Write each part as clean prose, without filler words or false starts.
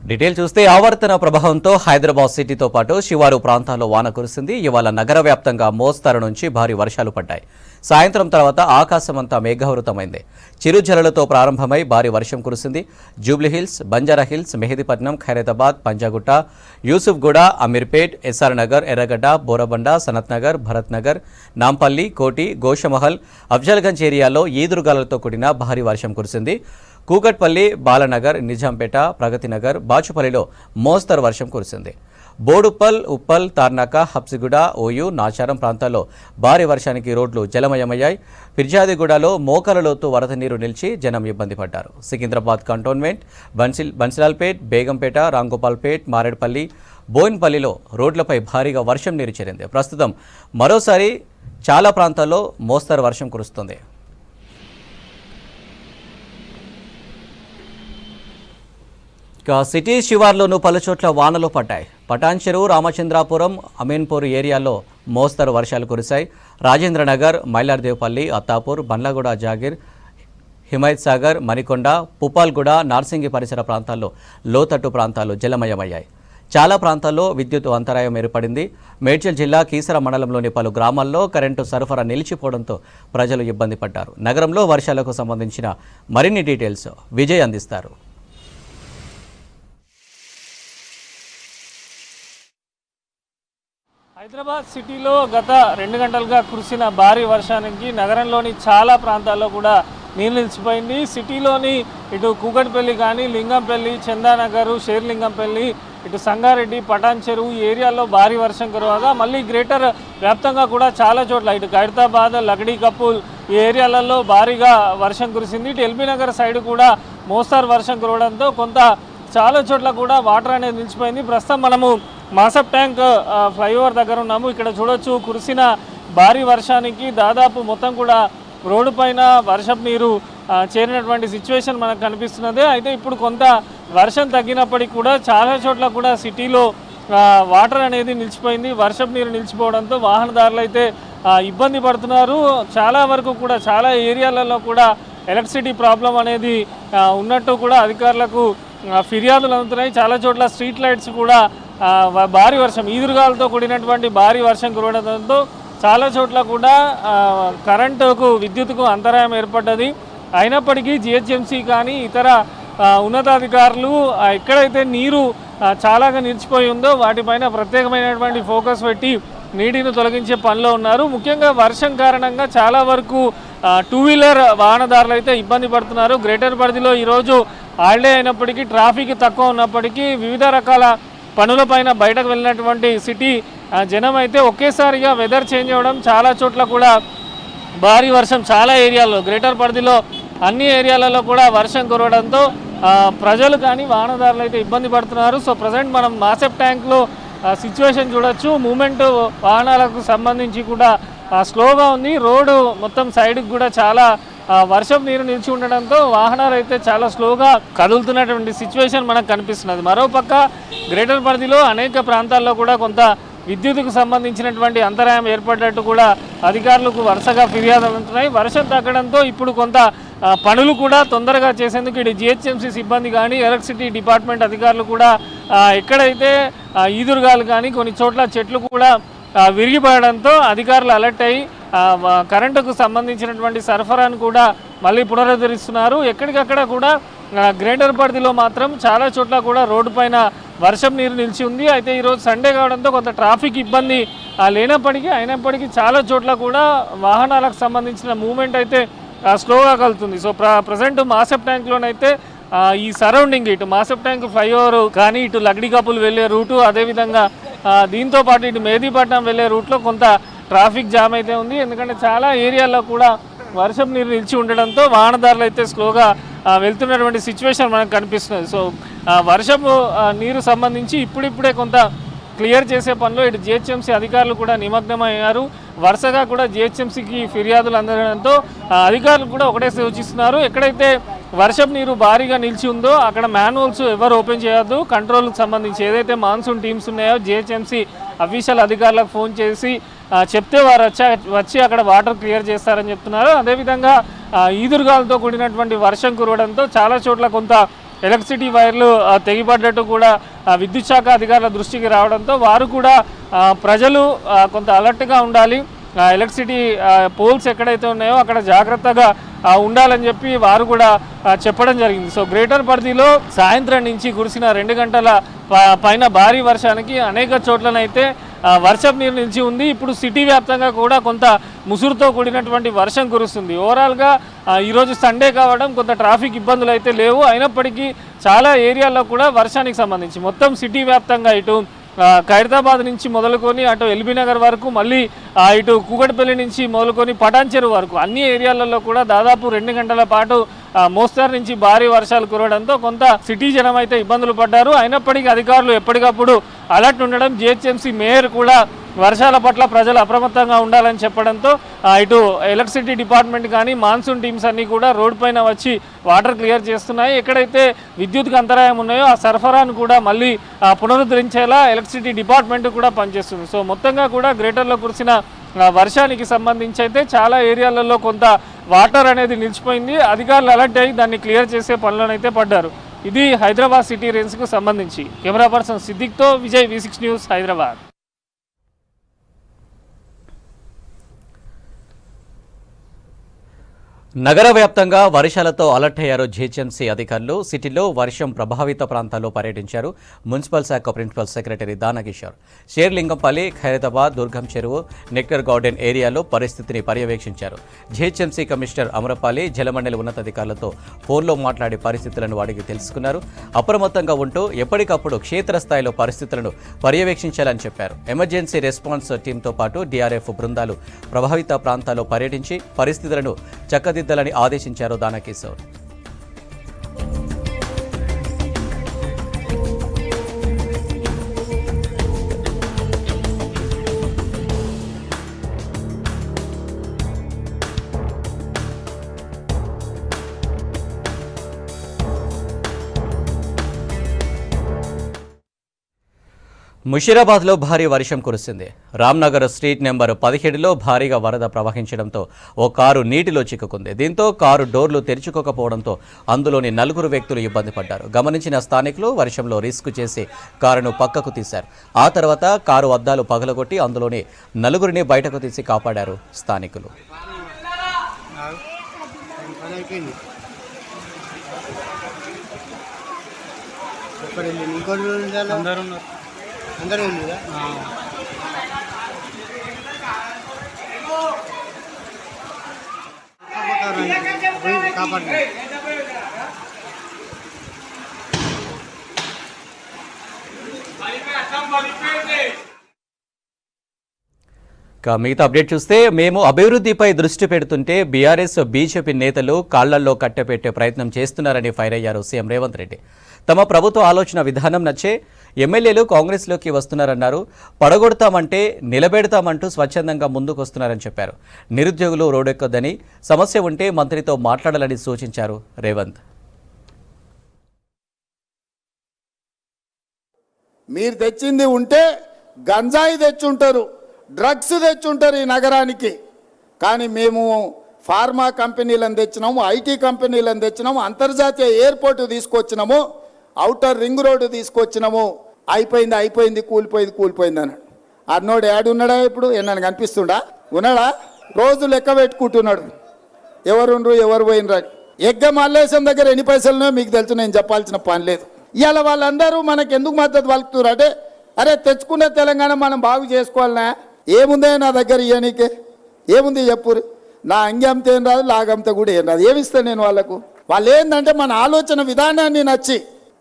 Detail చూస్తే ఆవర్తన ప్రభావంతో హైదరాబాద్ సిటీతో పాటు శివారు ప్రాంతాల్లో వాన కురిసింది. ఇవాళ నగర వ్యాప్తంగా మోస్తరు నుంచి భారీ వర్షాలు పడ్డాయి. సాయంత్రం తర్వాత ఆకాశమంతా మేఘావృతమైంది. చిరుజల్లులతో ప్రారంభమై భారీ వర్షం కురిసింది. జూబ్లీహిల్స్, బంజారాహిల్స్, మెహదీపట్నం, ఖైరతాబాద్, పంజాగుట్ట, యూసుఫ్గూడ, అమీర్పేట్, ఎస్ఆర్ నగర్, ఎర్రగడ్డ, బోరబండ, సనత్ నగర్, భరత్ నగర్, నాంపల్లి, కోటి, గోషమహల్, అఫ్జల్గంజ్ ఏరియాలో ఈదురుగాలతో కూడిన భారీ వర్షం కురిసింది. కూకట్పల్లి, బాలనగర్, నిజాంపేట, ప్రగతినగర్, బాచుపల్లిలో మోస్తరు వర్షం కురిసింది. బోడుప్పల్, ఉప్పల్, తార్నాక, హబ్సిగూడ, ఓయూ, నాచారం ప్రాంతాల్లో భారీ వర్షానికి రోడ్లు జలమయమయ్యాయి. ఫిర్జాదిగూడలో మోకాల లోతు వరద నీరు నిలిచి జనం ఇబ్బంది పడ్డారు. సికింద్రాబాద్ కంటోన్మెంట్, బన్సిలాల్పేట్, బేగంపేట, రాంగోపాల్పేట్, మారేడ్పల్లి, బోయిన్పల్లిలో రోడ్లపై భారీగా వర్షం నీరు చేరింది. ప్రస్తుతం మరోసారి చాలా ప్రాంతాల్లో మోస్తరు వర్షం కురుస్తుంది. సిటీ శివార్లోనూ పలుచోట్ల వానలు పడ్డాయి. పటాన్ చెరువు, రామచంద్రాపురం, అమీన్పూర్ ఏరియాల్లో మోస్తరు వర్షాలు కురిశాయి. రాజేంద్రనగర్, మైలార్దేవ్పల్లి, అత్తాపూర్, బండ్లగూడ, జాగిర్, హిమాయత్ సాగర్, మణికొండ, పుపాల్గూడ, నార్సింగి పరిసర ప్రాంతాల్లో లోతట్టు ప్రాంతాలు జలమయమయ్యాయి. చాలా ప్రాంతాల్లో విద్యుత్ అంతరాయం ఏర్పడింది. మేడ్చల్ జిల్లా కీసర మండలంలోని పలు గ్రామాల్లో కరెంటు సరఫరా నిలిచిపోవడంతో ప్రజలు ఇబ్బంది పడ్డారు. నగరంలో వర్షాలకు సంబంధించిన మరిన్ని డీటెయిల్స్ విజయ్ అందిస్తారు. హైదరాబాద్ సిటీలో గత 2 గంటలుగా కురిసిన భారీ వర్షానికి నగరంలోని చాలా ప్రాంతాల్లో కూడా నీరు నిలిచిపోయింది. సిటీలోని ఇటు కూకట్పల్లి కానీ, లింగంపల్లి, చందానగర్, షేర్లింగంపల్లి, ఇటు సంగారెడ్డి, పటాన్ చెరువు ఈ ఏరియాల్లో భారీ వర్షం కురవగా మళ్ళీ గ్రేటర్ వ్యాప్తంగా కూడా చాలా చోట్ల ఇటు ఖైరతాబాద్, లగడీ కపూల్ ఈ ఏరియాలలో భారీగా వర్షం కురిసింది. ఇటు ఎల్బీ నగర్ సైడ్ కూడా మోస్తారు వర్షం కురవడంతో కొంత చాలా చోట్ల కూడా వాటర్ అనేది నిలిచిపోయింది. ప్రస్తుతం మనము మాసప్ ట్యాంక్ ఫ్లైఓవర్ దగ్గర ఉన్నాము. ఇక్కడ చూడొచ్చు కురిసిన భారీ వర్షానికి దాదాపు మొత్తం కూడా రోడ్డు పైన వర్షపు నీరు చేరినటువంటి సిచ్యువేషన్ మనకు కనిపిస్తున్నది. అయితే ఇప్పుడు కొంత వర్షం తగ్గినప్పటికీ కూడా చాలా చోట్ల కూడా సిటీలో వాటర్ అనేది నిలిచిపోయింది. వర్షపు నీరు నిలిచిపోవడంతో వాహనదారులు అయితే ఇబ్బంది పడుతున్నారు. చాలా వరకు కూడా చాలా ఏరియాలలో కూడా ఎలక్ట్రిసిటీ ప్రాబ్లం అనేది ఉన్నట్టు కూడా అధికారులకు ఫిర్యాదులు అందుతున్నాయి. చాలా చోట్ల స్ట్రీట్ లైట్స్ కూడా భారీ వర్షం ఈదురుగాలతో కూడినటువంటి భారీ వర్షం కురవడంతో చాలా చోట్ల కూడా కరెంటుకు, విద్యుత్కు అంతరాయం ఏర్పడ్డది. అయినప్పటికీ జిహెచ్ఎంసీ కానీ ఇతర ఉన్నతాధికారులు ఎక్కడైతే నీరు చాలాగా నిలిచిపోయి ఉందో వాటిపైన ప్రత్యేకమైనటువంటి ఫోకస్ పెట్టి నీటిని తొలగించే పనిలో ఉన్నారు. ముఖ్యంగా వర్షం కారణంగా చాలా వరకు 2 వీలర్ వాహనదారులు అయితే ఇబ్బంది పడుతున్నారు. గ్రేటర్ పరిధిలో ఈరోజు హాలిడే అయినప్పటికీ ట్రాఫిక్ తక్కువ ఉన్నప్పటికీ వివిధ రకాల పనులపైన బయటకు వెళ్ళినటువంటి సిటీ జనం అయితే ఒకేసారిగా వెదర్ చేంజ్ అవ్వడం, చాలా చోట్ల కూడా భారీ వర్షం, చాలా ఏరియాల్లో గ్రేటర్ పరిధిలో అన్ని ఏరియాలలో కూడా వర్షం కురవడంతో ప్రజలు కానీ వాహనదారులు అయితే ఇబ్బంది పడుతున్నారు. సో ప్రజెంట్ మనం మాసప్ ట్యాంక్లో సిచ్యువేషన్ చూడొచ్చు. మూమెంట్ వాహనాలకు సంబంధించి కూడా స్లోగా ఉంది. రోడ్డు మొత్తం సైడ్కి కూడా చాలా వర్షం నీరు నిలిచి ఉండడంతో వాహనాలు అయితే చాలా స్లోగా కదులుతున్నటువంటి సిచ్యువేషన్ మనకు కనిపిస్తున్నది. మరోపక్క గ్రేటర్ పరిధిలో అనేక ప్రాంతాల్లో కూడా కొంత విద్యుత్కు సంబంధించినటువంటి అంతరాయం ఏర్పడ్డట్టు కూడా అధికారులకు వరుసగా ఫిర్యాదులు ఉంటున్నాయి. వర్షం తగ్గడంతో ఇప్పుడు కొంత పనులు కూడా తొందరగా చేసేందుకు ఇటు జిహెచ్ఎంసీ సిబ్బంది కానీ, ఎలక్ట్రిసిటీ డిపార్ట్మెంట్ అధికారులు కూడా ఎక్కడైతే ఈదురుగాలు కానీ కొన్ని చోట్ల చెట్లు కూడా విరిగిపడడంతో అధికారులు అలర్ట్ అయ్యి కరెంటుకు సంబంధించినటువంటి సరఫరాను కూడా మళ్ళీ పునరుద్ధరిస్తున్నారు. ఎక్కడికక్కడ కూడా గ్రేటర్ పరిధిలో మాత్రం చాలా చోట్ల కూడా రోడ్డు పైన వర్షం నీరు నిలిచి ఉంది. అయితే ఈరోజు సండే కావడంతో కొంత ట్రాఫిక్ ఇబ్బంది అయినప్పటికీ చాలా చోట్ల కూడా వాహనాలకు సంబంధించిన మూవ్మెంట్ అయితే స్లోగా కలుగుతుంది. సో ప్రజెంట్ మాసప్ ట్యాంక్లోనైతే ఈ సరౌండింగ్ ఇటు మాసప్ ట్యాంక్ ఫ్లైఓవర్ కానీ, ఇటు లగడీ కపుల్ వెళ్ళే రూటు, అదేవిధంగా దీంతో పాటు ఇటు మెహదీపట్నం వెళ్ళే రూట్లో కొంత ట్రాఫిక్ జామ్ అయితే ఉంది. ఎందుకంటే చాలా ఏరియాల్లో కూడా వర్షం నీరు నిలిచి ఉండడంతో వాహనదారులు అయితే స్లోగా వెళ్తున్నటువంటి సిచ్యువేషన్ మనకు కనిపిస్తుంది. సో వర్షపు నీరు సంబంధించి ఇప్పుడిప్పుడే కొంత క్లియర్ చేసే పనిలో ఇటు జిహెచ్ఎంసీ అధికారులు కూడా నిమగ్నమయ్యారు. వరుసగా కూడా జిహెచ్ఎంసీకి ఫిర్యాదులు అందడంతో అధికారులు కూడా ఒకటే సూచిస్తున్నారు, ఎక్కడైతే వర్షపు నీరు భారీగా నిలిచి ఉందో అక్కడ మాన్యువల్స్ ఎవరు ఓపెన్ చేయొద్దు. కంట్రోల్కి సంబంధించి ఏదైతే మాన్సూన్ టీమ్స్ ఉన్నాయో జిహెచ్ఎంసీ అఫీషియల్ అధికారులకు ఫోన్ చేసి చెప్తే వారు వచ్చి అక్కడ వాటర్ క్లియర్ చేస్తారని చెప్తున్నారు. అదేవిధంగా ఈదురుగాలతో కూడినటువంటి వర్షం కురవడంతో చాలా చోట్ల కొంత ఎలక్ట్రిసిటీ వైర్లు తెగిపడ్డట్టు కూడా విద్యుత్ శాఖ అధికారుల దృష్టికి రావడంతో వారు కూడా ప్రజలు కొంత అలర్ట్గా ఉండాలి, ఎలక్ట్రిసిటీ పోల్స్ ఎక్కడైతే ఉన్నాయో అక్కడ జాగ్రత్తగా ఉండాలని చెప్పి వారు కూడా చెప్పడం జరిగింది. సో గ్రేటర్ పరిధిలో సాయంత్రం నుంచి కురిసిన 2 గంటల పైన భారీ వర్షానికి అనేక చోట్లనైతే వర్షం నీరు నిలిచి ఉంది. ఇప్పుడు సిటీ వ్యాప్తంగా కూడా కొంత ముసురుతో కూడినటువంటి వర్షం కురుస్తుంది. ఓవరాల్గా ఈరోజు సండే కావడం కొంత ట్రాఫిక్ ఇబ్బందులు అయితే లేవు. అయినప్పటికీ చాలా ఏరియాల్లో కూడా వర్షానికి సంబంధించి మొత్తం సిటీ వ్యాప్తంగా ఇటు ఖైరతాబాద్ నుంచి మొదలుకొని అటు ఎల్బీ నగర్ వరకు, మళ్ళీ ఇటు కూకట్పల్లి నుంచి మొదలుకొని పటాన్చెరు వరకు అన్ని ఏరియాలలో కూడా దాదాపు 2 గంటల పాటు మోస్తరు నుంచి భారీ వర్షాలు కురవడంతో కొంత సిటీ జనం అయితే ఇబ్బందులు పడ్డారు. అయినప్పటికీ అధికారులు ఎప్పటికప్పుడు అలర్ట్ ఉండడం, జిహెచ్ఎంసీ మేయర్ కూడా వర్షాల పట్ల ప్రజలు అప్రమత్తంగా ఉండాలని చెప్పడంతో ఇటు ఎలక్ట్రిసిటీ డిపార్ట్మెంట్ కానీ మాన్సూన్ టీమ్స్ అన్నీ కూడా రోడ్ పైన వచ్చి వాటర్ క్లియర్ చేస్తున్నాయి. ఎక్కడైతే విద్యుత్కు అంతరాయం ఉన్నాయో ఆ సరఫరాను కూడా మళ్ళీ పునరుద్ధరించేలా ఎలక్ట్రిసిటీ డిపార్ట్మెంట్ కూడా పనిచేస్తుంది. సో మొత్తంగా కూడా గ్రేటర్లో కురిసిన వర్షానికి సంబంధించి అయితే చాలా ఏరియాలలో కొంత వాటర్ అనేది నిలిచిపోయింది. అధికారులు అలర్ట్ అయ్యి దాన్ని క్లియర్ చేసే పనులనైతే పడ్డారు. ఇది హైదరాబాద్ సిటీ రేంజ్కు సంబంధించి. కెమెరా పర్సన్ సిద్దిక్తో విజయ్, V6 న్యూస్, హైదరాబాద్. నగర వ్యాప్తంగా వర్షాలతో అలర్ట్ అయ్యారు జిహెచ్ఎంసీ అధికారులు. సిటీలో వర్షం ప్రభావిత ప్రాంతాల్లో పర్యటించారు మున్సిపల్ శాఖ ప్రిన్సిపల్ సెక్రటరీ దానకిషోర్. షేర్లింగంపల్లి, ఖైరతాబాద్, దుర్గం చెరువు, నెక్టర్ గార్డెన్ ఏరియాలో పరిస్థితిని పర్యవేక్షించారు. జిహెచ్ఎంసీ కమిషనర్ అమరపాలి జలమండలి ఉన్నతాధికారులతో ఫోన్లో మాట్లాడి పరిస్థితులను అడిగి తెలుసుకున్నారు. అప్రమత్తంగా ఉంటూ ఎప్పటికప్పుడు క్షేత్రస్థాయిలో పరిస్థితులను పర్యవేక్షించాలని చెప్పారు. ఎమర్జెన్సీ రెస్పాన్స్ టీంతో పాటు DRF బృందాలు ప్రభావిత ప్రాంతాల్లో పర్యటించి పరిస్థితులను చక్కదిద్దాలని ఆదేశించారు దానకిషోర్. ముషీరాబాద్లో భారీ వర్షం కురిసింది. రామ్నగర్ స్ట్రీట్ నెంబర్ 17లో భారీగా వరద ప్రవహించడంతో ఓ కారు నీటిలో చిక్కుకుంది. దీంతో కారు డోర్లు తెరుచుకోకపోవడంతో అందులోని 4 వ్యక్తులు ఇబ్బంది పడ్డారు. గమనించిన స్థానికులు వర్షంలో రిస్క్ చేసి కారును పక్కకు తీశారు. ఆ తర్వాత కారు అద్దాలు పగలగొట్టి అందులోని 4 బయటకు తీసి కాపాడారు స్థానికులు. అందరూ ఉంది కాపాడండి. మిగతా అప్డేట్ చూస్తే, మేము అభివృద్ధిపై దృష్టి పెడుతుంటే బీఆర్ఎస్ బీజేపీ నేతలు కాళ్లల్లో కట్టెపెట్టే ప్రయత్నం చేస్తున్నారని ఫైర్ అయ్యారు సీఎం రేవంత్ రెడ్డి. తమ ప్రభుత్వ ఆలోచన విధానం నచ్చే ఎమ్మెల్యేలు కాంగ్రెస్లోకి వస్తున్నారన్నారు. పడగొడతామంటే నిలబెడతామంటూ స్వచ్ఛందంగా ముందుకొస్తున్నారని చెప్పారు. నిరుద్యోగులు రోడ్డెక్కొద్దని, సమస్య ఉంటే మంత్రితో మాట్లాడాలని సూచించారు రేవంత్. మీరు తెచ్చింది ఉంటే గంజాయి తెచ్చుంటారు, డ్రగ్స్ తెచ్చుంటారు ఈ నగరానికి. కానీ మేము ఫార్మా కంపెనీలను తెచ్చినాము, ఐటీ కంపెనీలను తెచ్చినాము, అంతర్జాతీయ ఎయిర్పోర్టు తీసుకొచ్చినాము, ఔటర్ రింగ్ రోడ్డు తీసుకొచ్చినాము. అయిపోయింది కూలిపోయింది అన్నాడు. అన్నోడు ఏడున్నాడా? ఇప్పుడు ఏమన్నా కనిపిస్తుండా? ఉన్నాడా? రోజు లెక్క పెట్టుకుంటున్నాడు ఎవరుండ్రు ఎవరు పోయినరా. ఎగ్గ మల్లేశం దగ్గర ఎన్ని పైసలునో మీకు తెలుసు, నేను చెప్పాల్సిన పని లేదు. ఇవాళ వాళ్ళందరూ మనకు ఎందుకు మద్దతు పలుకుతున్నారు అంటే, అరే తెచ్చుకునే తెలంగాణ మనం బాగు చేసుకోవాలనా? ఏముందే నా దగ్గర ఇయ్యనీకే? ఏముంది చెప్పురు. నా అంగంత ఏం రాదు, లాగంత కూడా ఏం రాదు. ఏమిస్తాను నేను వాళ్ళకు? వాళ్ళు ఏంటంటే మన ఆలోచన విధానాన్ని నచ్చి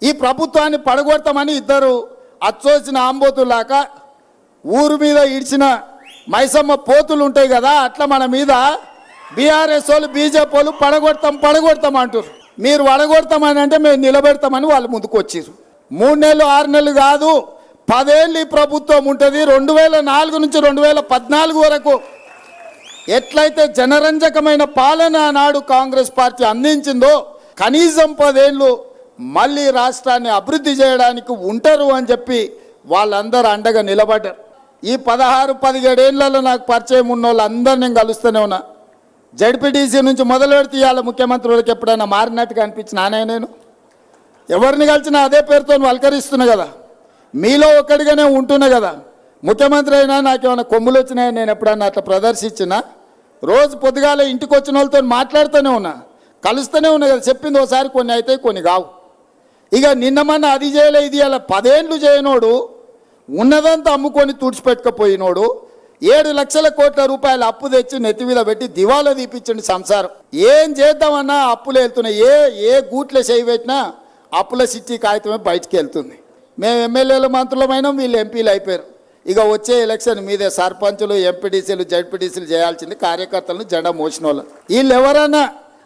ఈ ప్రభుత్వాన్ని పడగొడతామని ఇద్దరు అచ్చోసిన ఆంబోతులాక ఊరు మీద ఇడిచిన మైసమ్మ పోతులు ఉంటాయి కదా, అట్లా మన మీద బీఆర్ఎస్ వాళ్ళు బీజేపీ వాళ్ళు పడగొడతాం అంటారు. మీరు పడగొడతామని అంటే మేము నిలబెడతామని వాళ్ళు ముందుకు వచ్చారు. 3 నెలలు 6 నెలలు కాదు, 10 ఏళ్ళు ఈ ప్రభుత్వం ఉంటుంది. 2004 నుంచి 2014 వరకు ఎట్లయితే జనరంజకమైన పాలన నాడు కాంగ్రెస్ పార్టీ అందించిందో, కనీసం 10 ఏళ్ళు మళ్ళీ రాష్ట్రాన్ని అభివృద్ధి చేయడానికి ఉంటారు అని చెప్పి వాళ్ళందరూ అండగా నిలబడ్డారు. ఈ 16-17 ఏళ్లలో నాకు పరిచయం ఉన్న వాళ్ళందరూ నేను కలుస్తూనే ఉన్నా. జడ్పీటీసీ నుంచి మొదలు పెడితే ఇవాళ ముఖ్యమంత్రి వాళ్ళకి ఎప్పుడైనా మారినట్టుగా అనిపించిన నేను ఎవరిని కలిసినా అదే పేరుతో వల్కరిస్తున్నా కదా, మీలో ఒక్కడిగానే ఉంటున్నా కదా. ముఖ్యమంత్రి అయినా నాకేమైనా కొమ్ములు వచ్చినాయని నేను ఎప్పుడన్నా అట్లా ప్రదర్శించినా? రోజు పొద్దుగాల ఇంటికి వచ్చిన వాళ్ళతో మాట్లాడుతూనే ఉన్నా, కలుస్తూనే ఉన్నా కదా. చెప్పింది ఒకసారి కొన్ని అవుతాయి, కొన్ని కావు. ఇక నిన్నమన్నా అది చేయలే ఇది అలా 10 ఏళ్ళు చేయనోడు, ఉన్నదంతా అమ్ముకొని తుడిచిపెట్టుకపోయినోడు 7 లక్షల కోట్ల రూపాయల అప్పు తెచ్చి నెత్తి మీద పెట్టి దివాలా తీపిచ్చండి సంసారం. ఏం చేద్దామన్నా అప్పులు వెళ్తున్నాయి. ఏ గూట్లో చేయి పెట్టినా అప్పుల సిట్టి కాగితమే బయటికి వెళ్తుంది. మేము ఎమ్మెల్యేలు మంత్రులమైనా వీళ్ళు ఎంపీలు అయిపోయారు. ఇక వచ్చే ఎలక్షన్ మీదే సర్పంచులు, ఎంపీటీసీలు, జడ్పీటీసీలు చేయాల్సింది కార్యకర్తలను జెండా మోసిన వాళ్ళు. వీళ్ళు ఎవరన్నా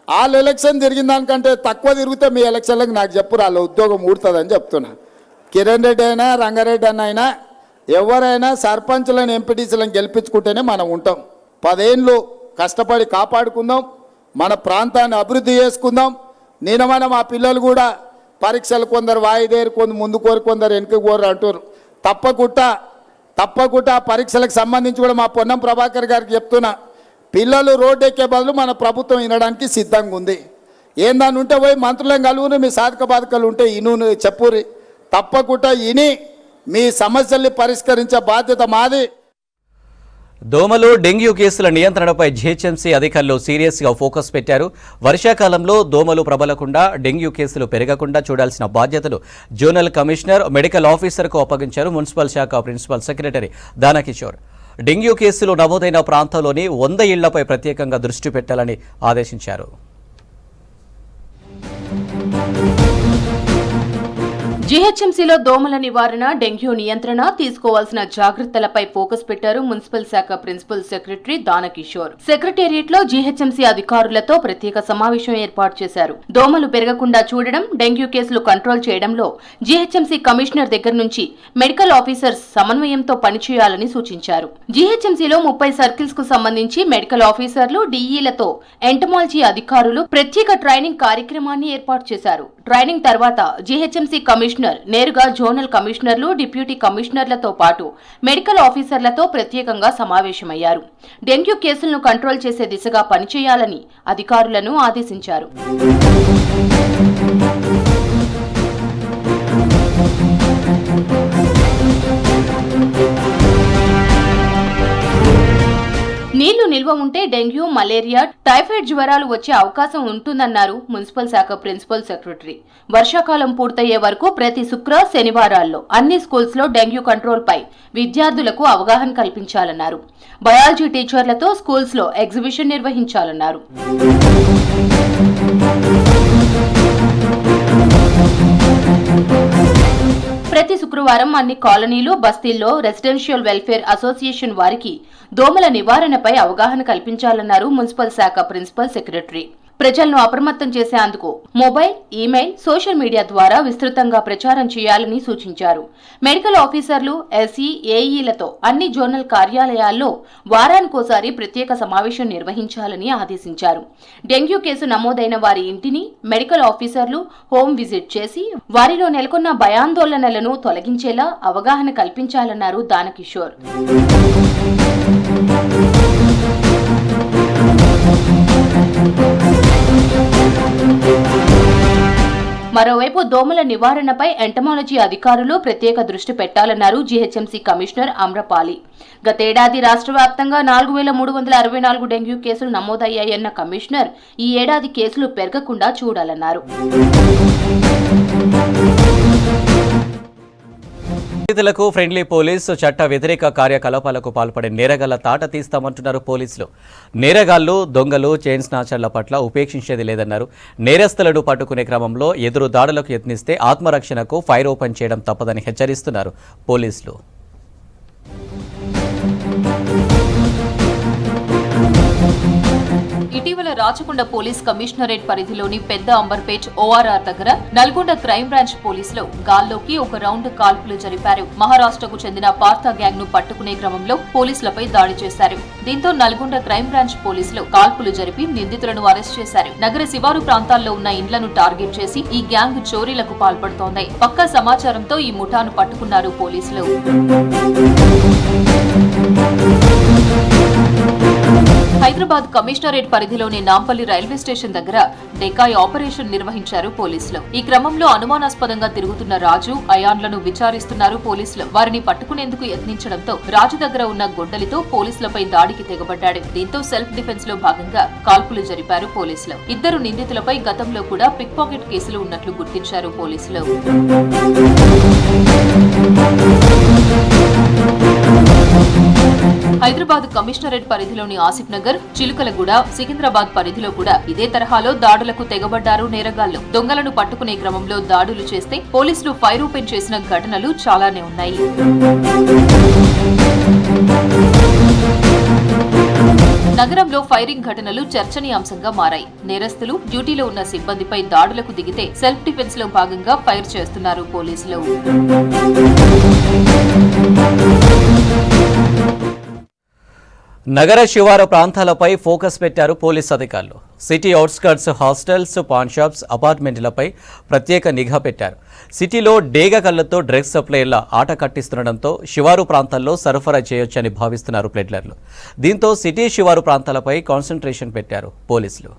వాళ్ళ ఎలక్షన్ తిరిగిన దానికంటే తక్కువ తిరిగితే మీ ఎలక్షన్లకు నాకు చెప్పు, వాళ్ళ ఉద్యోగం ఊడుతుందని చెప్తున్నా. కిరణ్ రెడ్డి అయినా రంగారెడ్డి అన్న అయినా ఎవరైనా సర్పంచులను, ఎంపీటీసీలను గెలిపించుకుంటేనే మనం ఉంటాం. 10 ఏళ్ళు కష్టపడి కాపాడుకుందాం, మన ప్రాంతాన్ని అభివృద్ధి చేసుకుందాం. నిన్న మా పిల్లలు కూడా పరీక్షలు కొందరు వాయిదేరు, కొందరు ముందు కోరు, కొందరు వెనుక కోరు అంటారు. తప్పకుండా పరీక్షలకు సంబంధించి కూడా మా పొన్నం ప్రభాకర్ గారికి చెప్తున్నా, పిల్లలు రోడ్డు ఎక్కే బదులు మన ప్రభుత్వం వినడానికి సిద్ధంగా ఉంది. ఏందాన్ని ఉంటే పోయి మంత్రులను కలుగును, మీ సాధక బాధకాలు ఉంటే ఇను చెప్పురి. తప్పకుండా ఇని మీ సమస్యల్ని పరిష్కరించే బాధ్యత మాది. దోమలు, డెంగ్యూ కేసుల నియంత్రణపై జీహెచ్ఎంసీ అధికారులు సీరియస్గా ఫోకస్ పెట్టారు. వర్షాకాలంలో దోమలు ప్రబలకుండా, డెంగ్యూ కేసులు పెరగకుండా చూడాల్సిన బాధ్యతలు జోనల్ కమిషనర్, మెడికల్ ఆఫీసర్కు అప్పగించారు మున్సిపల్ శాఖ ప్రిన్సిపల్ సెక్రటరీ దానకిషోర్. డెంగ్యూ కేసులు నమోదైన ప్రాంతంలోని 100 ఇళ్లపై ప్రత్యేకంగా దృష్టి పెట్టాలని ఆదేశించారు. జీహెచ్ఎంసీలో దోమల నివారణ, డెంగ్యూ నియంత్రణ తీసుకోవాల్సిన జాగ్రత్తలపై ఫోకస్ పెట్టారు మున్సిపల్ శాఖ ప్రిన్సిపల్ సెక్రటరీ దానకిషోర్. సెక్రటేరియట్ లో జీహెచ్ఎంసీ అధికారులతో ప్రత్యేక సమావేశం ఏర్పాటు చేశారు. దోమలు పెరగకుండా చూడడం, డెంగ్యూ కేసులు కంట్రోల్ చేయడంలో జీహెచ్ఎంసీ కమిషనర్ దగ్గర నుంచి మెడికల్ ఆఫీసర్స్ సమన్వయంతో పనిచేయాలని సూచించారు. జీహెచ్ఎంసీలో 30 సర్కిల్స్ కు సంబంధించి మెడికల్ ఆఫీసర్లు, డిఈలతో ఎంటమాలజీ అధికారులు ప్రత్యేక ట్రైనింగ్ కార్యక్రమాన్ని ఏర్పాటు చేశారు. ట్రైనింగ్ తర్వాత జీహెచ్ఎంసీ కమిషనర్ నేరుగా జోనల్ కమిషనర్లు, డిప్యూటీ కమిషనర్లతో పాటు మెడికల్ ఆఫీసర్లతో ప్రత్యేకంగా సమావేశమయ్యారు. డెంగ్యూ కేసులను కంట్రోల్ చేసే దిశగా పనిచేయాలని అధికారులను ఆదేశించారు. నీళ్లు నిల్వ ఉంటే డెంగ్యూ, మలేరియా, టైఫాయిడ్ జ్వరాలు వచ్చే అవకాశం ఉంటుందన్నారు మున్సిపల్ శాఖ ప్రిన్సిపల్ సెక్రటరీ. వర్షాకాలం పూర్తయ్యే వరకు ప్రతి శుక్ర, శనివారాల్లో అన్ని స్కూల్స్ లో డెంగ్యూ కంట్రోల్ పై విద్యార్థులకు అవగాహన కల్పించాలన్నారు. బయాలజీ టీచర్లతో స్కూల్స్ లో ఎగ్జిబిషన్ నిర్వహించాలన్నారు. ప్రతి శుక్రవారం అన్ని కాలనీలు, బస్తీల్లో రెసిడెన్షియల్ వెల్ఫేర్ అసోసియేషన్ వారికి దోమల నివారణపై అవగాహన కల్పించాలన్నారు మున్సిపల్ శాఖ ప్రిన్సిపల్ సెక్రటరీ. ప్రజలను అప్రమత్తం చేసేందుకు మొబైల్, ఈమెయిల్, సోషల్ మీడియా ద్వారా విస్తృతంగా ప్రచారం చేయాలని సూచించారు. మెడికల్ ఆఫీసర్లు, ఎస్ఈ, ఏఈలతో అన్ని జోనల్ కార్యాలయాల్లో వారానికోసారి ప్రత్యేక సమావేశం నిర్వహించాలని ఆదేశించారు. డెంగ్యూ కేసు నమోదైన వారి ఇంటిని మెడికల్ ఆఫీసర్లు హోమ్ విజిట్ చేసి వారిలో నెలకొన్న భయాందోళనలను తొలగించేలా అవగాహన కల్పించాలన్నారు దానకిషోర్. మరోవైపు దోమల నివారణపై ఎంటమాలజీ అధికారులు ప్రత్యేక దృష్టి పెట్టాలన్నారు జీహెచ్ఎంసీ కమిషనర్ అమ్రపాలి. గతేడాది రాష్ట్ర వ్యాప్తంగా 4364 డెంగ్యూ కేసులు నమోదయ్యాయన్న కమిషనర్ ఈ ఏడాది కేసులు పెరగకుండా చూడాలన్నారు. బాధితులకు ఫ్రెండ్లీ పోలీస్, చట్ట వ్యతిరేక కార్యకలాపాలకు పాల్పడే నేరగాళ్ల తాట తీస్తామంటున్నారు పోలీసులు. నేరగాళ్లు, దొంగలు, చైన్ స్నాచర్ల పట్ల ఉపేక్షించేది లేదన్నారు. నేరస్తులను పట్టుకునే క్రమంలో ఎదురు దాడులకు యత్నిస్తే ఆత్మరక్షణకు ఫైర్ ఓపెన్ చేయడం తప్పదని హెచ్చరిస్తున్నారు పోలీసులు. ఇటీవల రాచకొండ పోలీస్ కమిషనరేట్ పరిధిలోని పెద్ద అంబర్పేట్ ఓఆర్ఆర్ దగ్గర నల్గొండ క్రైమ్ బ్రాంచ్ పోలీసులు గాల్లోకి ఒక రౌండ్ కాల్పులు జరిపారు. మహారాష్ట్రకు చెందిన పార్థా గ్యాంగ్ ను పట్టుకునే క్రమంలో పోలీసులపై దాడి చేశారు. దీంతో నల్గొండ క్రైమ్ బ్రాంచ్ పోలీసులు కాల్పులు జరిపి నిందితులను అరెస్ట్ చేశారు. నగర శివారు ప్రాంతాల్లో ఉన్న ఇండ్లను టార్గెట్ చేసి ఈ గ్యాంగ్ చోరీలకు పాల్పడుతోంది. పక్కా సమాచారంతో ఈ ముఠాను పట్టుకున్నారు పోలీసులు. హైదరాబాద్ కమిషనరేట్ పరిధిలోని నాంపల్లి రైల్వే స్టేషన్ దగ్గర డెకాయ్ ఆపరేషన్ నిర్వహించారు పోలీసులు. ఈ క్రమంలో అనుమానాస్పదంగా తిరుగుతున్న రాజు, అయాన్లను విచారిస్తున్నారు పోలీసులు. వారిని పట్టుకునేందుకు యత్నించడంతో రాజు దగ్గర ఉన్న గొడ్డలితో పోలీసులపై దాడికి తెగబడ్డాడు. దీంతో సెల్ఫ్ డిఫెన్స్ లో భాగంగా కాల్పులు జరిపారు పోలీసులు. ఇద్దరు నిందితులపై గతంలో కూడా పిక్ పాకెట్ కేసులు ఉన్నట్లు గుర్తించారు పోలీసులు. హైదరాబాద్ కమిషనరేట్ పరిధిలోని ఆసిఫ్ నగర్, చిలుకలగూడ, సికింద్రాబాద్ పరిధిలో కూడా ఇదే తరహాలో దాడులకు తెగబడ్డారు నేరగాళ్లు. దొంగలను పట్టుకునే క్రమంలో దాడులు చేస్తే పోలీసులు ఫైర్ ఓపెన్ చేసిన ఘటనలు చాలానే ఉన్నాయి. నగరంలో ఫైరింగ్ ఘటనలు చర్చనీయాంశంగా మారాయి. నేరస్తులు డ్యూటీలో ఉన్న సిబ్బందిపై దాడులకు దిగితే సెల్ఫ్ డిఫెన్స్ లో భాగంగా ఫైర్ చేస్తున్నారు పోలీసులు. నగర శివారు ప్రాంతాలపై ఫోకస్ పెట్టారు పోలీస్ అధికారులు. City outskirts hostels, paan shops, అపార్ట్మెంట్లపై ప్రత్యేక నిఘా పెట్టారు. సిటీలో డేగ కళ్లతో డ్రగ్స్ సప్లైల ఆట కట్టిస్తుండటంతో శివారు ప్రాంతాల్లో సరఫరా చేయొచ్చని భావిస్తున్నారు ప్లెడ్లర్లు. దీంతో సిటీ శివారు ప్రాంతాలపై కాన్సంట్రేషన్ పెట్టారు పోలీసులు.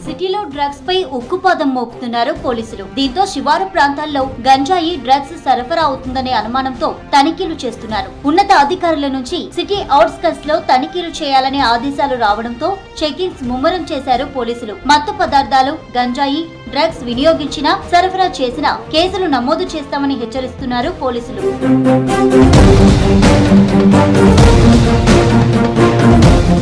సిటీలో డ్రగ్స్ పై ఉక్కుపాదం మోపుతున్నారు పోలీసులు. దీంతో శివారు ప్రాంతాల్లో గంజాయి, డ్రగ్స్ సరఫరా అవుతుందనే అనుమానంతో తనిఖీలు చేస్తున్నారు. ఉన్నత అధికారుల నుంచి సిటీ అవుట్స్కర్ట్స్ లో తనిఖీలు చేయాలనే ఆదేశాలు రావడంతో చెకింగ్స్ ముమ్మరం చేశారు పోలీసులు. మత్తు పదార్థాలు, గంజాయి, డ్రగ్స్ వినియోగించినా, సరఫరా చేసినా కేసులు నమోదు చేస్తామని హెచ్చరిస్తున్నారు పోలీసులు.